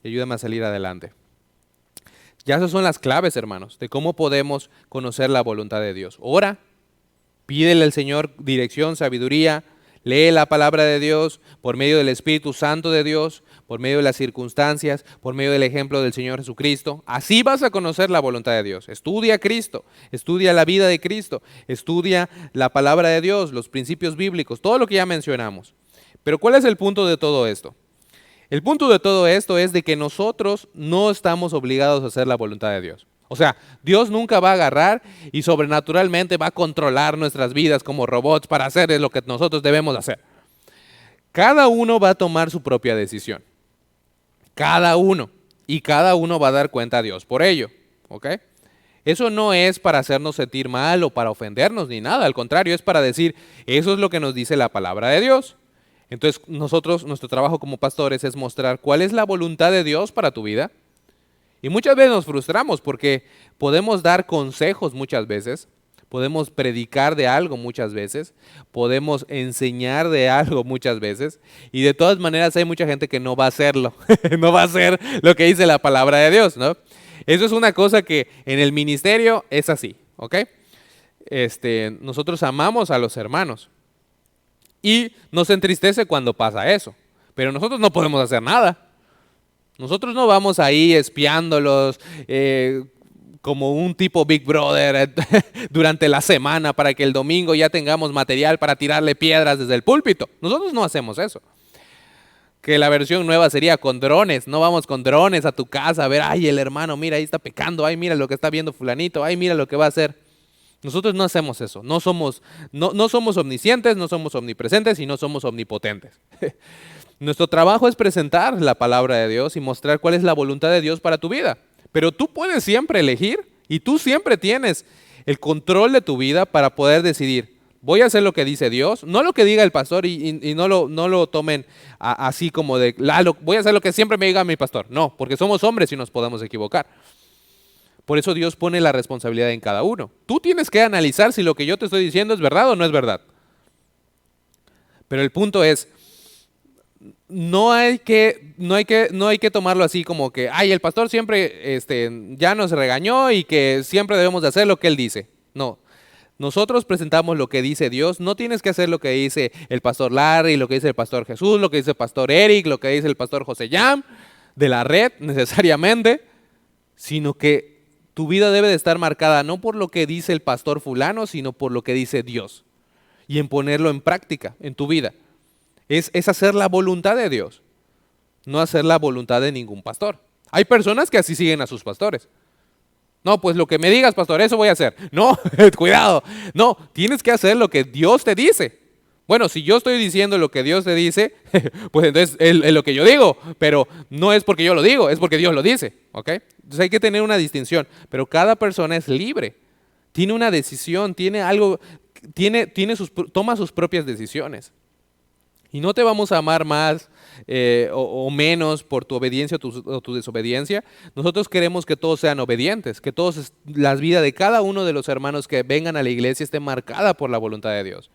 y ayúdame a salir adelante. Ya esas son las claves, hermanos, de cómo podemos conocer la voluntad de Dios. Ora, pídele al Señor dirección, sabiduría, lee la palabra de Dios por medio del Espíritu Santo de Dios, por medio de las circunstancias, por medio del ejemplo del Señor Jesucristo. Así vas a conocer la voluntad de Dios. Estudia a Cristo, estudia la vida de Cristo, estudia la palabra de Dios, los principios bíblicos, todo lo que ya mencionamos. Pero ¿cuál es el punto de todo esto? El punto de todo esto es de que nosotros no estamos obligados a hacer la voluntad de Dios. O sea, Dios nunca va a agarrar y sobrenaturalmente va a controlar nuestras vidas como robots para hacer lo que nosotros debemos hacer. Cada uno va a tomar su propia decisión. Cada uno. Y cada uno va a dar cuenta a Dios por ello. ¿Ok? Eso no es para hacernos sentir mal o para ofendernos ni nada. Al contrario, es para decir, eso es lo que nos dice la palabra de Dios. Entonces nuestro trabajo como pastores es mostrar cuál es la voluntad de Dios para tu vida. Y muchas veces nos frustramos porque podemos dar consejos muchas veces, podemos predicar de algo muchas veces, podemos enseñar de algo muchas veces, y de todas maneras hay mucha gente que no va a hacerlo, no va a hacer lo que dice la palabra de Dios, ¿no? Eso es una cosa que en el ministerio es así, ¿ok? Nosotros amamos a los hermanos y nos entristece cuando pasa eso, pero nosotros no podemos hacer nada. Nosotros no vamos ahí espiándolos como un tipo Big Brother durante la semana para que el domingo ya tengamos material para tirarle piedras desde el púlpito. Nosotros no hacemos eso. Que la versión nueva sería con drones. No vamos con drones a tu casa a ver, ay, el hermano, mira, ahí está pecando, ay, mira lo que está viendo fulanito, ay, mira lo que va a hacer. Nosotros no hacemos eso. No somos omniscientes, no somos omnipresentes y no somos omnipotentes. Nuestro trabajo es presentar la palabra de Dios y mostrar cuál es la voluntad de Dios para tu vida. Pero tú puedes siempre elegir y tú siempre tienes el control de tu vida para poder decidir, voy a hacer lo que dice Dios, no lo que diga el pastor y no lo tomen así como de, voy a hacer lo que siempre me diga mi pastor. No, porque somos hombres y nos podemos equivocar. Por eso Dios pone la responsabilidad en cada uno. Tú tienes que analizar si lo que yo te estoy diciendo es verdad o no es verdad. Pero el punto es, no hay que tomarlo así como que, ay, el pastor siempre ya nos regañó y que siempre debemos de hacer lo que él dice. No, Nosotros presentamos lo que dice Dios. No tienes que hacer lo que dice el pastor Larry, lo que dice el pastor Jesús, lo que dice el pastor Eric, lo que dice el pastor José Yam, de la red necesariamente, sino que tu vida debe de estar marcada no por lo que dice el pastor fulano, sino por lo que dice Dios. Y en ponerlo en práctica en tu vida. Es hacer la voluntad de Dios, no hacer la voluntad de ningún pastor. Hay personas que así siguen a sus pastores. No, pues lo que me digas, pastor, eso voy a hacer. No, cuidado. No, tienes que hacer lo que Dios te dice. Bueno, si yo estoy diciendo lo que Dios te dice, pues entonces es lo que yo digo, pero no es porque yo lo digo, es porque Dios lo dice, ¿ok? Entonces hay que tener una distinción, pero cada persona es libre, tiene una decisión, tiene algo, toma sus propias decisiones. Y no te vamos a amar más o menos por tu obediencia o tu desobediencia. Nosotros queremos que todos sean obedientes, que las vidas de cada uno de los hermanos que vengan a la iglesia esté marcada por la voluntad de Dios.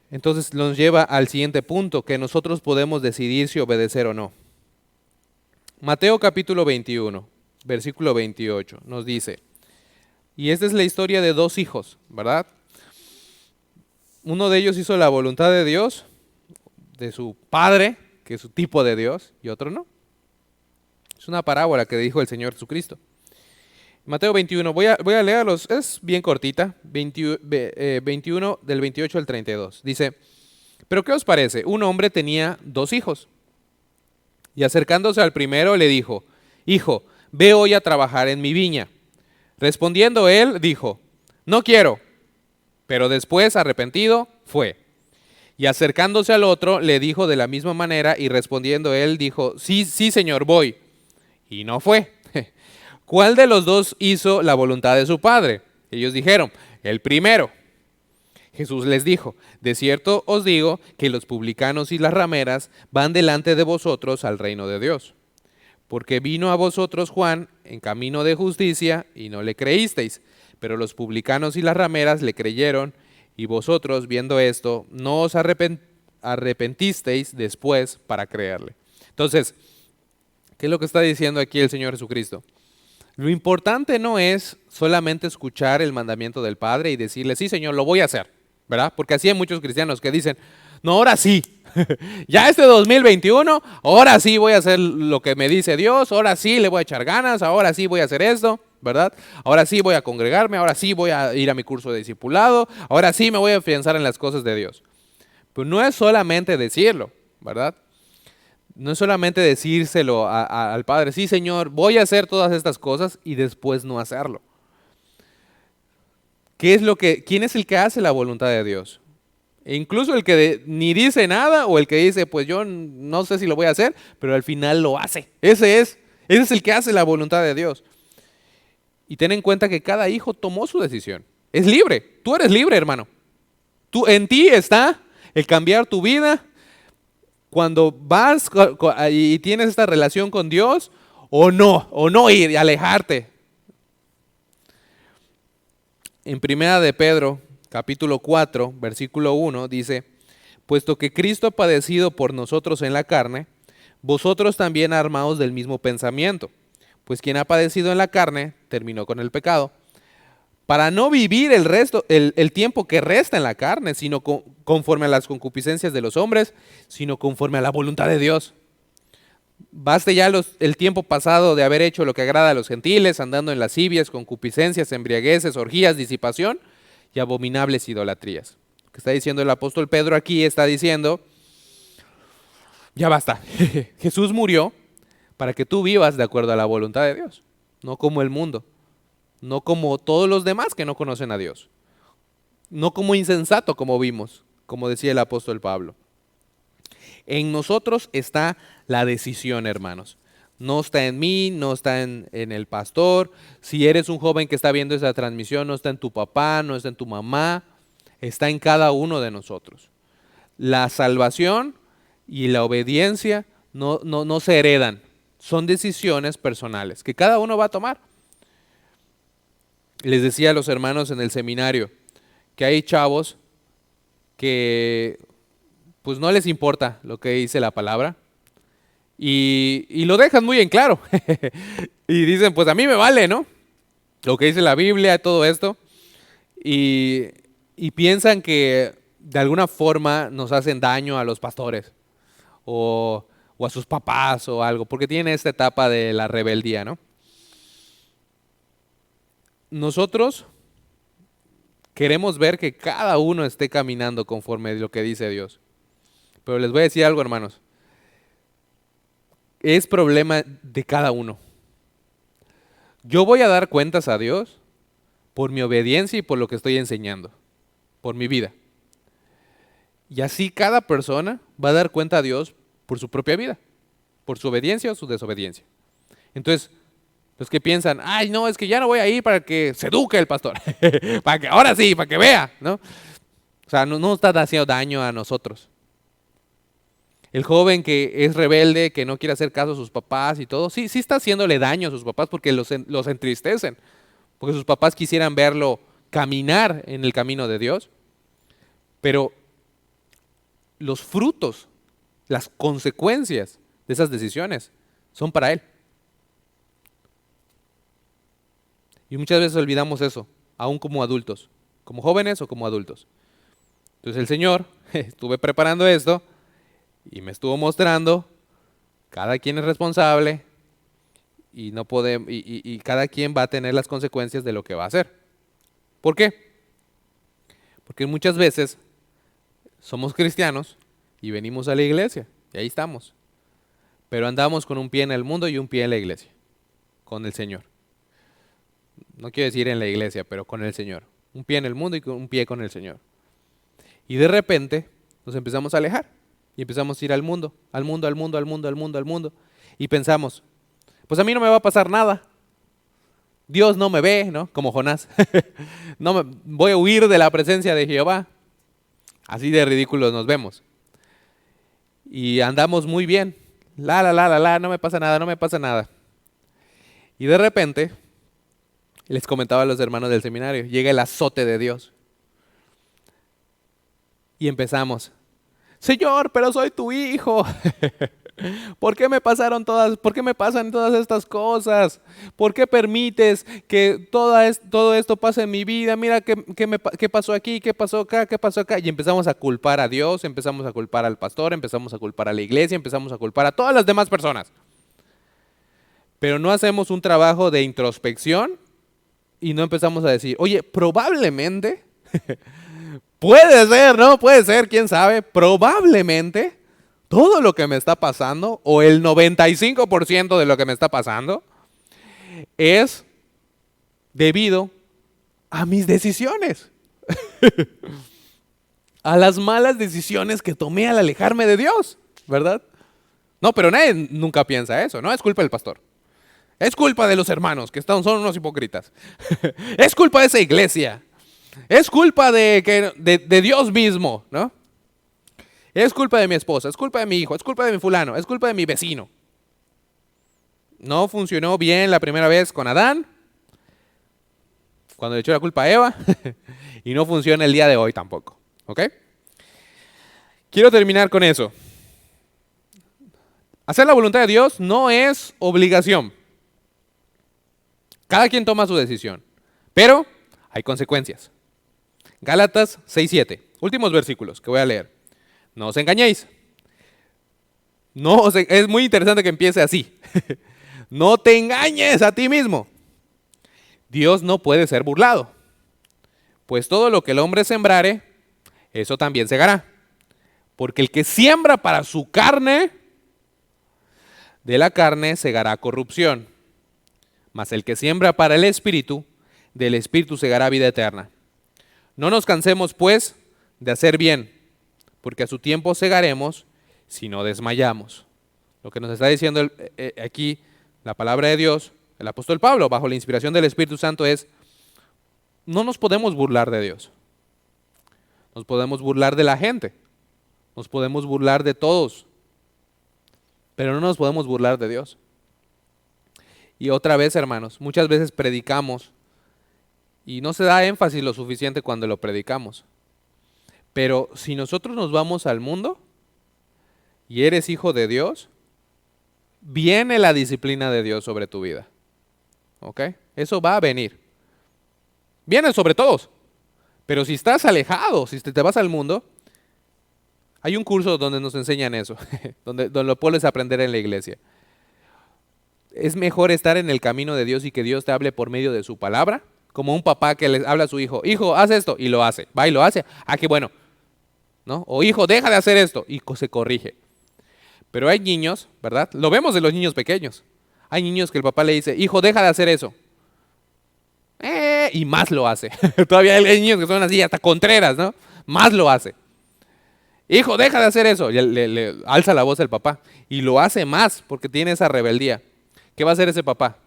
Entonces nos lleva al siguiente punto, que nosotros podemos decidir si obedecer o no. Mateo capítulo 21, versículo 28, nos dice, y esta es la historia de dos hijos, ¿verdad? Uno de ellos hizo la voluntad de Dios, de su padre, que es su tipo de Dios, y otro no. Es una parábola que dijo el Señor Jesucristo. Mateo 21, voy a leerlos, es bien cortita, 21 del 28 al 32. Dice, ¿pero qué os parece? Un hombre tenía dos hijos, y acercándose al primero le dijo, hijo, ve hoy a trabajar en mi viña. Respondiendo él, dijo, no quiero. Pero después, arrepentido, fue. Y acercándose al otro, le dijo de la misma manera, y respondiendo él, dijo, sí, sí, señor, voy. Y no fue. ¿Cuál de los dos hizo la voluntad de su padre? Ellos dijeron, el primero. Jesús les dijo, de cierto os digo que los publicanos y las rameras van delante de vosotros al reino de Dios. Porque vino a vosotros Juan en camino de justicia, y no le creísteis. Pero los publicanos y las rameras le creyeron, y vosotros, viendo esto, no os arrepentisteis después para creerle. Entonces, ¿qué es lo que está diciendo aquí el Señor Jesucristo? Lo importante no es solamente escuchar el mandamiento del Padre y decirle, sí, Señor, lo voy a hacer, ¿verdad? Porque así hay muchos cristianos que dicen, no, ahora sí, ya este 2021, ahora sí voy a hacer lo que me dice Dios, ahora sí le voy a echar ganas, ahora sí voy a hacer esto, ¿verdad? Ahora sí voy a congregarme, ahora sí voy a ir a mi curso de discipulado, ahora sí me voy a afianzar en las cosas de Dios. Pero no es solamente decirlo, ¿verdad? No es solamente decírselo al Padre, sí, Señor, voy a hacer todas estas cosas y después no hacerlo. ¿Quién es el que hace la voluntad de Dios? E incluso el que ni dice nada o el que dice, pues yo no sé si lo voy a hacer, pero al final lo hace. Ese es el que hace la voluntad de Dios. Y ten en cuenta que cada hijo tomó su decisión. Es libre. Tú eres libre, hermano. En ti está el cambiar tu vida cuando vas y tienes esta relación con Dios o no ir y alejarte. En primera de Pedro, capítulo 4, versículo 1, dice, puesto que Cristo ha padecido por nosotros en la carne, vosotros también armaos del mismo pensamiento. Pues quien ha padecido en la carne, terminó con el pecado, para no vivir el tiempo que resta en la carne, sino conforme a las concupiscencias de los hombres, sino conforme a la voluntad de Dios. Baste ya el tiempo pasado de haber hecho lo que agrada a los gentiles, andando en lascivias, concupiscencias, embriagueces, orgías, disipación y abominables idolatrías. Lo que está diciendo el apóstol Pedro aquí está diciendo, ya basta, Jesús murió para que tú vivas de acuerdo a la voluntad de Dios, no como el mundo, no como todos los demás que no conocen a Dios, no como insensato como vimos, como decía el apóstol Pablo. En nosotros está la decisión, hermanos. No está en mí, no está en el pastor. Si eres un joven que está viendo esa transmisión, no está en tu papá, no está en tu mamá, está en cada uno de nosotros. La salvación y la obediencia no se heredan. Son decisiones personales que cada uno va a tomar. Les decía a los hermanos en el seminario que hay chavos que pues no les importa lo que dice la palabra y lo dejan muy en claro. Y dicen, pues a mí me vale, ¿no? Lo que dice la Biblia, todo esto. y, y piensan que de alguna forma nos hacen daño a los pastores o a sus papás o algo, porque tienen esta etapa de la rebeldía, ¿no? Nosotros queremos ver que cada uno esté caminando conforme a lo que dice Dios. Pero les voy a decir algo, hermanos. Es problema de cada uno. Yo voy a dar cuentas a Dios por mi obediencia y por lo que estoy enseñando, por mi vida. Y así cada persona va a dar cuenta a Dios por su propia vida, por su obediencia o su desobediencia. Entonces, los que piensan, ay, no, es que ya no voy a ir para que se eduque el pastor, para que ahora sí, para que vea, ¿no? O sea, no está haciendo daño a nosotros. El joven que es rebelde, que no quiere hacer caso a sus papás y todo, sí está haciéndole daño a sus papás porque los entristecen, porque sus papás quisieran verlo caminar en el camino de Dios, pero los frutos, las consecuencias de esas decisiones son para él. Y muchas veces olvidamos eso, aún como adultos, como jóvenes o como adultos. Entonces el Señor, estuve preparando esto y me estuvo mostrando, cada quien es responsable y no podemos, y cada quien va a tener las consecuencias de lo que va a hacer. ¿Por qué? Porque muchas veces somos cristianos y venimos a la iglesia y ahí estamos, pero andamos con un pie en el mundo y un pie en la iglesia, con el Señor. No quiero decir en la iglesia, pero con el Señor. Un pie en el mundo y un pie con el Señor. Y de repente nos empezamos a alejar y empezamos a ir al mundo, al mundo, al mundo, al mundo, al mundo, al mundo. Y pensamos, pues a mí no me va a pasar nada. Dios no me ve, ¿no? Como Jonás. Voy a huir de la presencia de Jehová. Así de ridículos nos vemos. Y andamos muy bien. No me pasa nada, no me pasa nada. Y de repente, les comentaba a los hermanos del seminario, llega el azote de Dios. Y empezamos, Señor, pero soy tu hijo. ¿Por qué me pasan todas estas cosas? ¿Por qué permites que todo esto pase en mi vida? Mira qué pasó aquí, qué pasó acá, qué pasó acá. Y empezamos a culpar a Dios, empezamos a culpar al pastor, empezamos a culpar a la iglesia, empezamos a culpar a todas las demás personas. Pero no hacemos un trabajo de introspección y no empezamos a decir, oye, probablemente, puede ser, ¿no? Puede ser, quién sabe, probablemente todo lo que me está pasando, o el 95% de lo que me está pasando, es debido a mis decisiones. A las malas decisiones que tomé al alejarme de Dios, ¿verdad? No, pero nadie nunca piensa eso, ¿no? Es culpa del pastor. Es culpa de los hermanos, que son unos hipócritas. Es culpa de esa iglesia. Es culpa de Dios mismo, ¿no? Es culpa de mi esposa, es culpa de mi hijo, es culpa de mi fulano, es culpa de mi vecino. No funcionó bien la primera vez con Adán, cuando le echó la culpa a Eva, y no funciona el día de hoy tampoco, ¿ok? Quiero terminar con eso. Hacer la voluntad de Dios no es obligación. Cada quien toma su decisión, pero hay consecuencias. Gálatas 6:7, últimos versículos que voy a leer. No os engañéis. Es muy interesante que empiece así. No te engañes a ti mismo. Dios no puede ser burlado. Pues todo lo que el hombre sembrare, eso también segará. Porque el que siembra para su carne, de la carne segará corrupción. Mas el que siembra para el Espíritu, del Espíritu segará vida eterna. No nos cansemos, pues, de hacer bien, porque a su tiempo segaremos si no desmayamos. Lo que nos está diciendo aquí la palabra de Dios, el apóstol Pablo, bajo la inspiración del Espíritu Santo, es: no nos podemos burlar de Dios. Nos podemos burlar de la gente. Nos podemos burlar de todos. Pero no nos podemos burlar de Dios. Y otra vez, hermanos, muchas veces predicamos y no se da énfasis lo suficiente cuando lo predicamos. Pero si nosotros nos vamos al mundo y eres hijo de Dios, viene la disciplina de Dios sobre tu vida. ¿Ok? Eso va a venir. Viene sobre todos. Pero si estás alejado, si te vas al mundo, hay un curso donde nos enseñan eso, donde lo puedes aprender en la iglesia. Es mejor estar en el camino de Dios y que Dios te hable por medio de su palabra, como un papá que le habla a su hijo, hijo, haz esto, y lo hace, va y lo hace, qué bueno, ¿no? O hijo, deja de hacer esto, y se corrige. Pero hay niños, ¿verdad? Lo vemos de los niños pequeños. Hay niños que el papá le dice, hijo, deja de hacer eso. Y más lo hace. Todavía hay niños que son así, hasta contreras, ¿no? Más lo hace. Hijo, deja de hacer eso. Y le alza la voz el papá. Y lo hace más porque tiene esa rebeldía. ¿Qué va a hacer ese papá?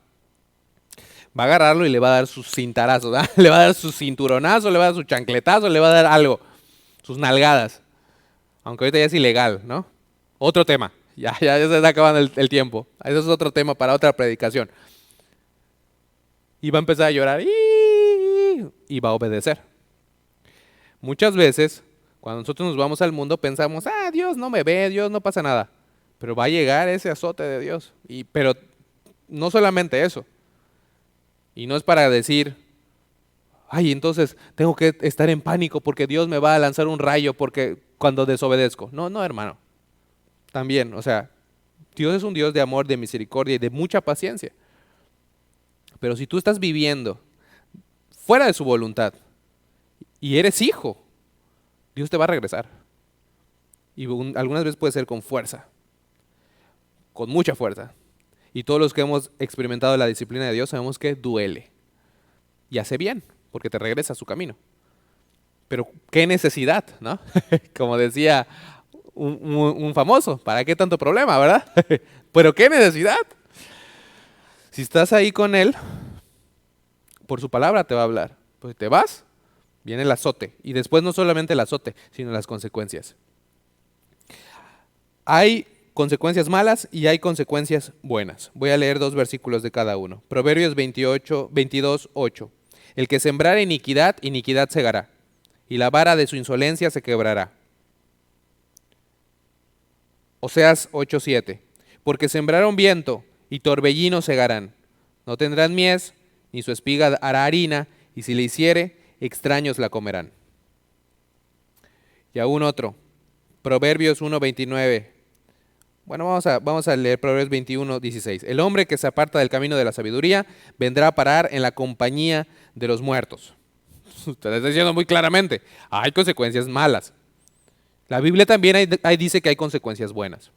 Va a agarrarlo y le va a dar sus cintarazos, ¿verdad? Le va a dar su cinturonazo, le va a dar su chancletazo, le va a dar algo. Sus nalgadas. Aunque ahorita ya es ilegal, ¿no? Otro tema. Ya se está acabando el tiempo. Eso es otro tema para otra predicación. Y va a empezar a llorar y va a obedecer. Muchas veces, cuando nosotros nos vamos al mundo, pensamos, Dios no me ve, Dios no pasa nada. Pero va a llegar ese azote de Dios. Pero no solamente eso. Y no es para decir, entonces tengo que estar en pánico porque Dios me va a lanzar un rayo porque cuando desobedezco. No, hermano. También, o sea, Dios es un Dios de amor, de misericordia y de mucha paciencia. Pero si tú estás viviendo fuera de su voluntad y eres hijo, Dios te va a regresar. Y algunas veces puede ser con fuerza, con mucha fuerza. Y todos los que hemos experimentado la disciplina de Dios sabemos que duele. Y hace bien, porque te regresa a su camino. Pero qué necesidad, ¿no? Como decía un famoso, ¿para qué tanto problema, verdad? Pero qué necesidad. Si estás ahí con Él, por su palabra te va a hablar. Pues te vas, viene el azote. Y después no solamente el azote, sino las consecuencias. Hay consecuencias malas y hay consecuencias buenas. Voy a leer 2 versículos de cada uno. Proverbios 22, 8. El que sembrare iniquidad, iniquidad segará, y la vara de su insolencia se quebrará. Oseas 8:7. Porque sembraron viento y torbellino segarán. No tendrán mies, ni su espiga hará harina, y si le hiciere, extraños la comerán. Y aún otro, Proverbios 1:29. Bueno, vamos a leer Proverbios 21:16. El hombre que se aparta del camino de la sabiduría vendrá a parar en la compañía de los muertos. Usted está diciendo muy claramente, hay consecuencias malas. La Biblia también dice que hay consecuencias buenas.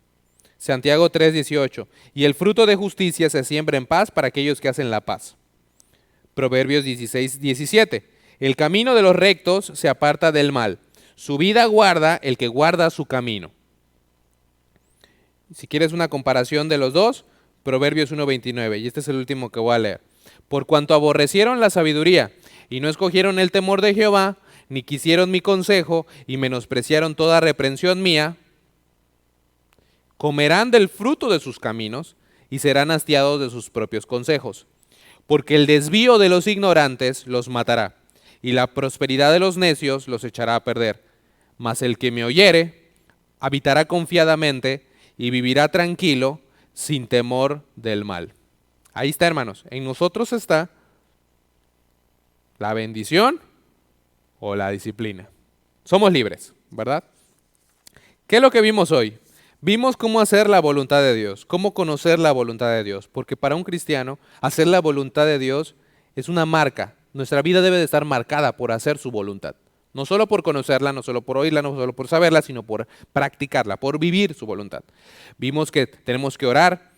Santiago 3:18. Y el fruto de justicia se siembra en paz para aquellos que hacen la paz. Proverbios 16:17. El camino de los rectos se aparta del mal. Su vida guarda el que guarda su camino. Si quieres una comparación de los dos, Proverbios 1:29. Y este es el último que voy a leer. Por cuanto aborrecieron la sabiduría y no escogieron el temor de Jehová, ni quisieron mi consejo y menospreciaron toda reprensión mía, comerán del fruto de sus caminos y serán hastiados de sus propios consejos. Porque el desvío de los ignorantes los matará, y la prosperidad de los necios los echará a perder. Mas el que me oyere habitará confiadamente y vivirá tranquilo sin temor del mal. Ahí está, hermanos. En nosotros está la bendición o la disciplina. Somos libres, ¿verdad? ¿Qué es lo que vimos hoy? Vimos cómo hacer la voluntad de Dios, cómo conocer la voluntad de Dios, porque para un cristiano hacer la voluntad de Dios es una marca. Nuestra vida debe de estar marcada por hacer su voluntad. No solo por conocerla, no solo por oírla, no solo por saberla, sino por practicarla, por vivir su voluntad. Vimos que tenemos que orar,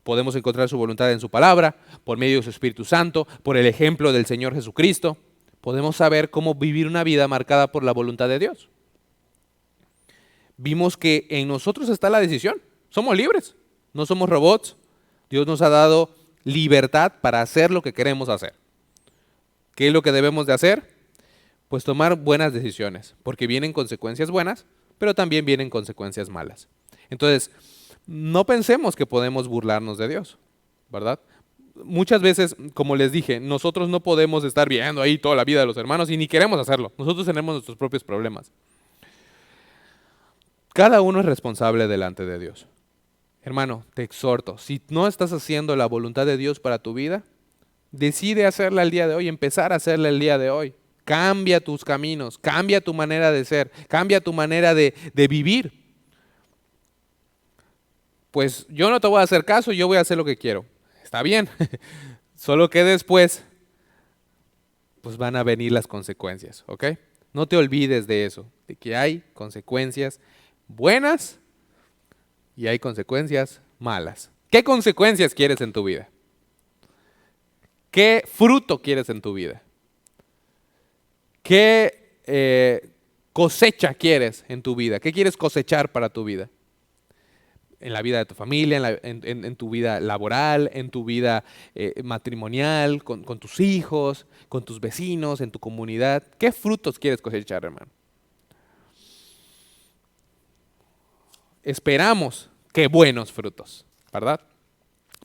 podemos encontrar su voluntad en su palabra, por medio de su Espíritu Santo, por el ejemplo del Señor Jesucristo. Podemos saber cómo vivir una vida marcada por la voluntad de Dios. Vimos que en nosotros está la decisión. Somos libres, no somos robots. Dios nos ha dado libertad para hacer lo que queremos hacer. ¿Qué es lo que debemos de hacer? Pues tomar buenas decisiones, porque vienen consecuencias buenas, pero también vienen consecuencias malas. Entonces, no pensemos que podemos burlarnos de Dios, ¿verdad? Muchas veces, como les dije, nosotros no podemos estar viendo ahí toda la vida de los hermanos y ni queremos hacerlo. Nosotros tenemos nuestros propios problemas. Cada uno es responsable delante de Dios. Hermano, te exhorto, si no estás haciendo la voluntad de Dios para tu vida, decide hacerla el día de hoy, empezar a hacerla el día de hoy. Cambia tus caminos, cambia tu manera de ser, cambia tu manera de vivir. Pues yo no te voy a hacer caso, yo voy a hacer lo que quiero. Está bien, solo que después pues van a venir las consecuencias, ¿ok? No te olvides de eso, de que hay consecuencias buenas y hay consecuencias malas. ¿Qué consecuencias quieres en tu vida? ¿Qué fruto quieres en tu vida? ¿Qué cosecha quieres en tu vida? ¿Qué quieres cosechar para tu vida? En la vida de tu familia, en tu vida laboral, en tu vida matrimonial, con tus hijos, con tus vecinos, en tu comunidad. ¿Qué frutos quieres cosechar, hermano? Esperamos que buenos frutos, ¿verdad?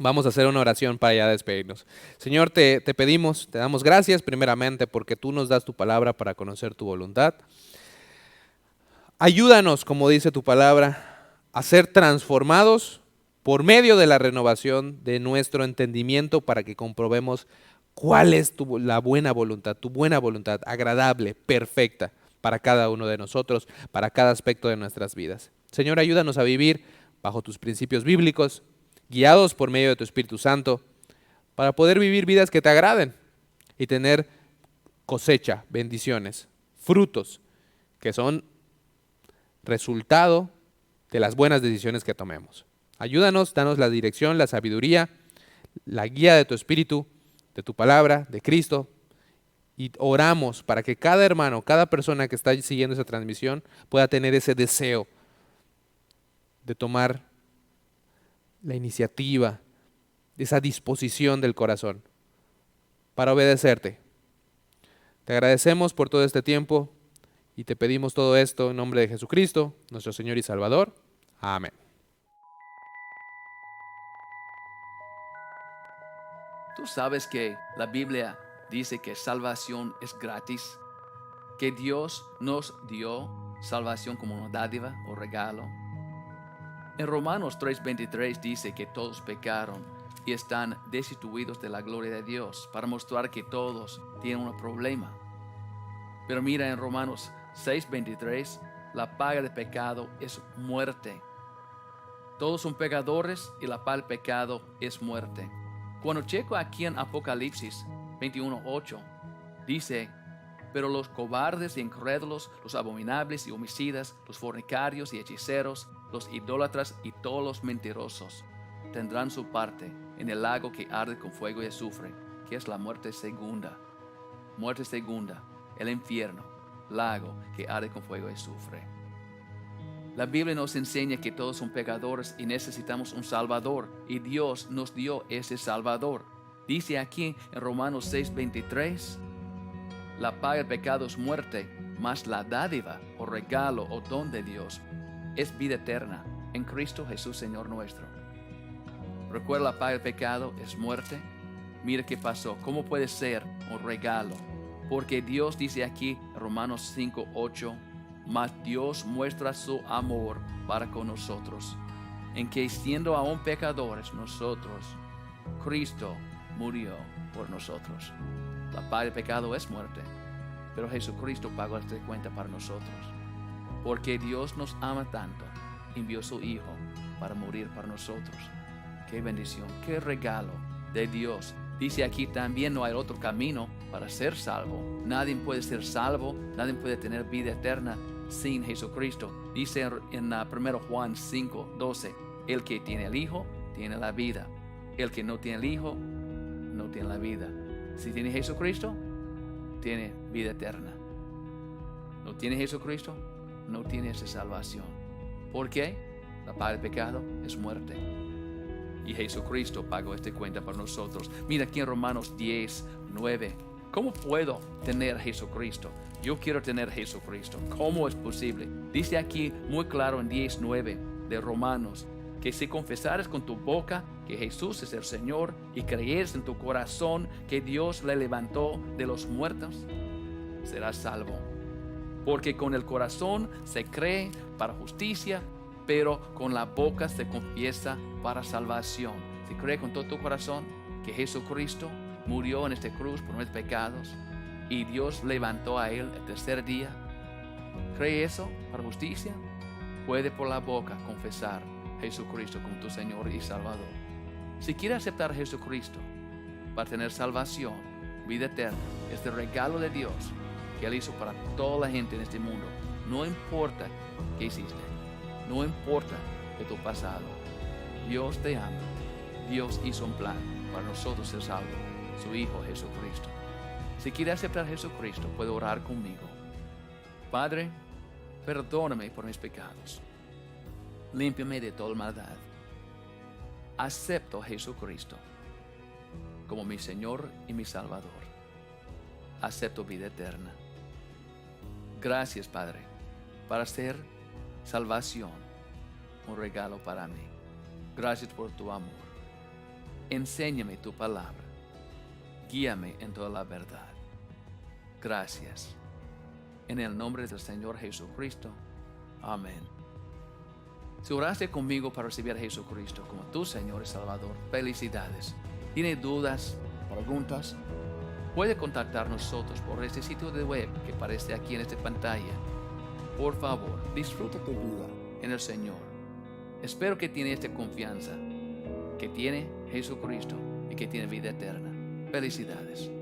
Vamos a hacer una oración para ya despedirnos. Señor, te pedimos, te damos gracias primeramente porque tú nos das tu palabra para conocer tu voluntad. Ayúdanos, como dice tu palabra, a ser transformados por medio de la renovación de nuestro entendimiento para que comprobemos cuál es la buena voluntad, tu buena voluntad, agradable, perfecta para cada uno de nosotros, para cada aspecto de nuestras vidas. Señor, ayúdanos a vivir bajo tus principios bíblicos, guiados por medio de tu Espíritu Santo, para poder vivir vidas que te agraden y tener cosecha, bendiciones, frutos, que son resultado de las buenas decisiones que tomemos. Ayúdanos, danos la dirección, la sabiduría, la guía de tu Espíritu, de tu palabra, de Cristo, y oramos para que cada hermano, cada persona que está siguiendo esa transmisión pueda tener ese deseo de tomar la iniciativa, esa disposición del corazón para obedecerte. Te agradecemos por todo este tiempo y te pedimos todo esto en nombre de Jesucristo, nuestro Señor y Salvador. Amén. Tú sabes que la Biblia dice que salvación es gratis, que Dios nos dio salvación como una dádiva o regalo. En Romanos 3:23 dice que todos pecaron y están destituidos de la gloria de Dios, para mostrar que todos tienen un problema. Pero mira, en Romanos 6:23, la paga del pecado es muerte. Todos son pecadores y la paga del pecado es muerte. Cuando checo aquí en Apocalipsis 21:8, dice: pero los cobardes y incrédulos, los abominables y homicidas, los fornicarios y hechiceros, los idólatras y todos los mentirosos tendrán su parte en el lago que arde con fuego y azufre, que es la muerte segunda. Muerte segunda, el infierno, lago que arde con fuego y azufre. La Biblia nos enseña que todos son pecadores y necesitamos un Salvador, y Dios nos dio ese Salvador. Dice aquí en Romanos 6:23, la paga del pecado es muerte, mas la dádiva o regalo o don de Dios es vida eterna en Cristo Jesús Señor nuestro. Recuerda, la paga del pecado es muerte. Mira qué pasó. ¿Cómo puede ser un regalo? Porque Dios dice aquí en Romanos 5:8, mas Dios muestra su amor para con nosotros, en que siendo aún pecadores nosotros, Cristo murió por nosotros. La paga del pecado es muerte, pero Jesucristo pagó esta cuenta para nosotros. Porque Dios nos ama tanto, envió a su Hijo para morir para nosotros. Qué bendición, qué regalo de Dios. Dice aquí también: no hay otro camino para ser salvo. Nadie puede ser salvo, nadie puede tener vida eterna sin Jesucristo. Dice en 1 Juan 5:12, el que tiene el Hijo tiene la vida. El que no tiene el Hijo no tiene la vida. Si tiene Jesucristo, tiene vida eterna. No tiene Jesucristo, no tiene esa salvación. ¿Por qué? La paga del pecado es muerte. Y Jesucristo pagó esta cuenta para nosotros. Mira aquí en Romanos 10:9. ¿Cómo puedo tener Jesucristo? Yo quiero tener Jesucristo. ¿Cómo es posible? Dice aquí muy claro en 10:9 de Romanos, que si confesares con tu boca que Jesús es el Señor y creyeres en tu corazón que Dios le levantó de los muertos, serás salvo. Porque con el corazón se cree para justicia, pero con la boca se confiesa para salvación. Si cree con todo tu corazón que Jesucristo murió en esta cruz por nuestros pecados y Dios levantó a él el tercer día? ¿Cree eso para justicia? Puede por la boca confesar a Jesucristo como tu Señor y Salvador. Si quiere aceptar a Jesucristo para tener salvación, vida eterna, este regalo de Dios que Él hizo para toda la gente en este mundo, no importa qué hiciste, no importa de tu pasado, Dios te ama. Dios hizo un plan para nosotros ser salvos, su Hijo Jesucristo. Si quiere aceptar a Jesucristo, puede orar conmigo. Padre, perdóname por mis pecados. Límpiame de toda maldad. Acepto a Jesucristo como mi Señor y mi Salvador. Acepto vida eterna. Gracias, Padre, para hacer salvación un regalo para mí. Gracias por tu amor. Enséñame tu palabra. Guíame en toda la verdad. Gracias. En el nombre del Señor Jesucristo. Amén. Si oraste conmigo para recibir a Jesucristo como tu Señor y Salvador, felicidades. ¿Tiene dudas, preguntas? Puede contactar nosotros por este sitio de web que aparece aquí en esta pantalla. Por favor, disfruta tu vida en el Señor. Espero que tiene esta confianza, que tiene Jesucristo y que tiene vida eterna. Felicidades.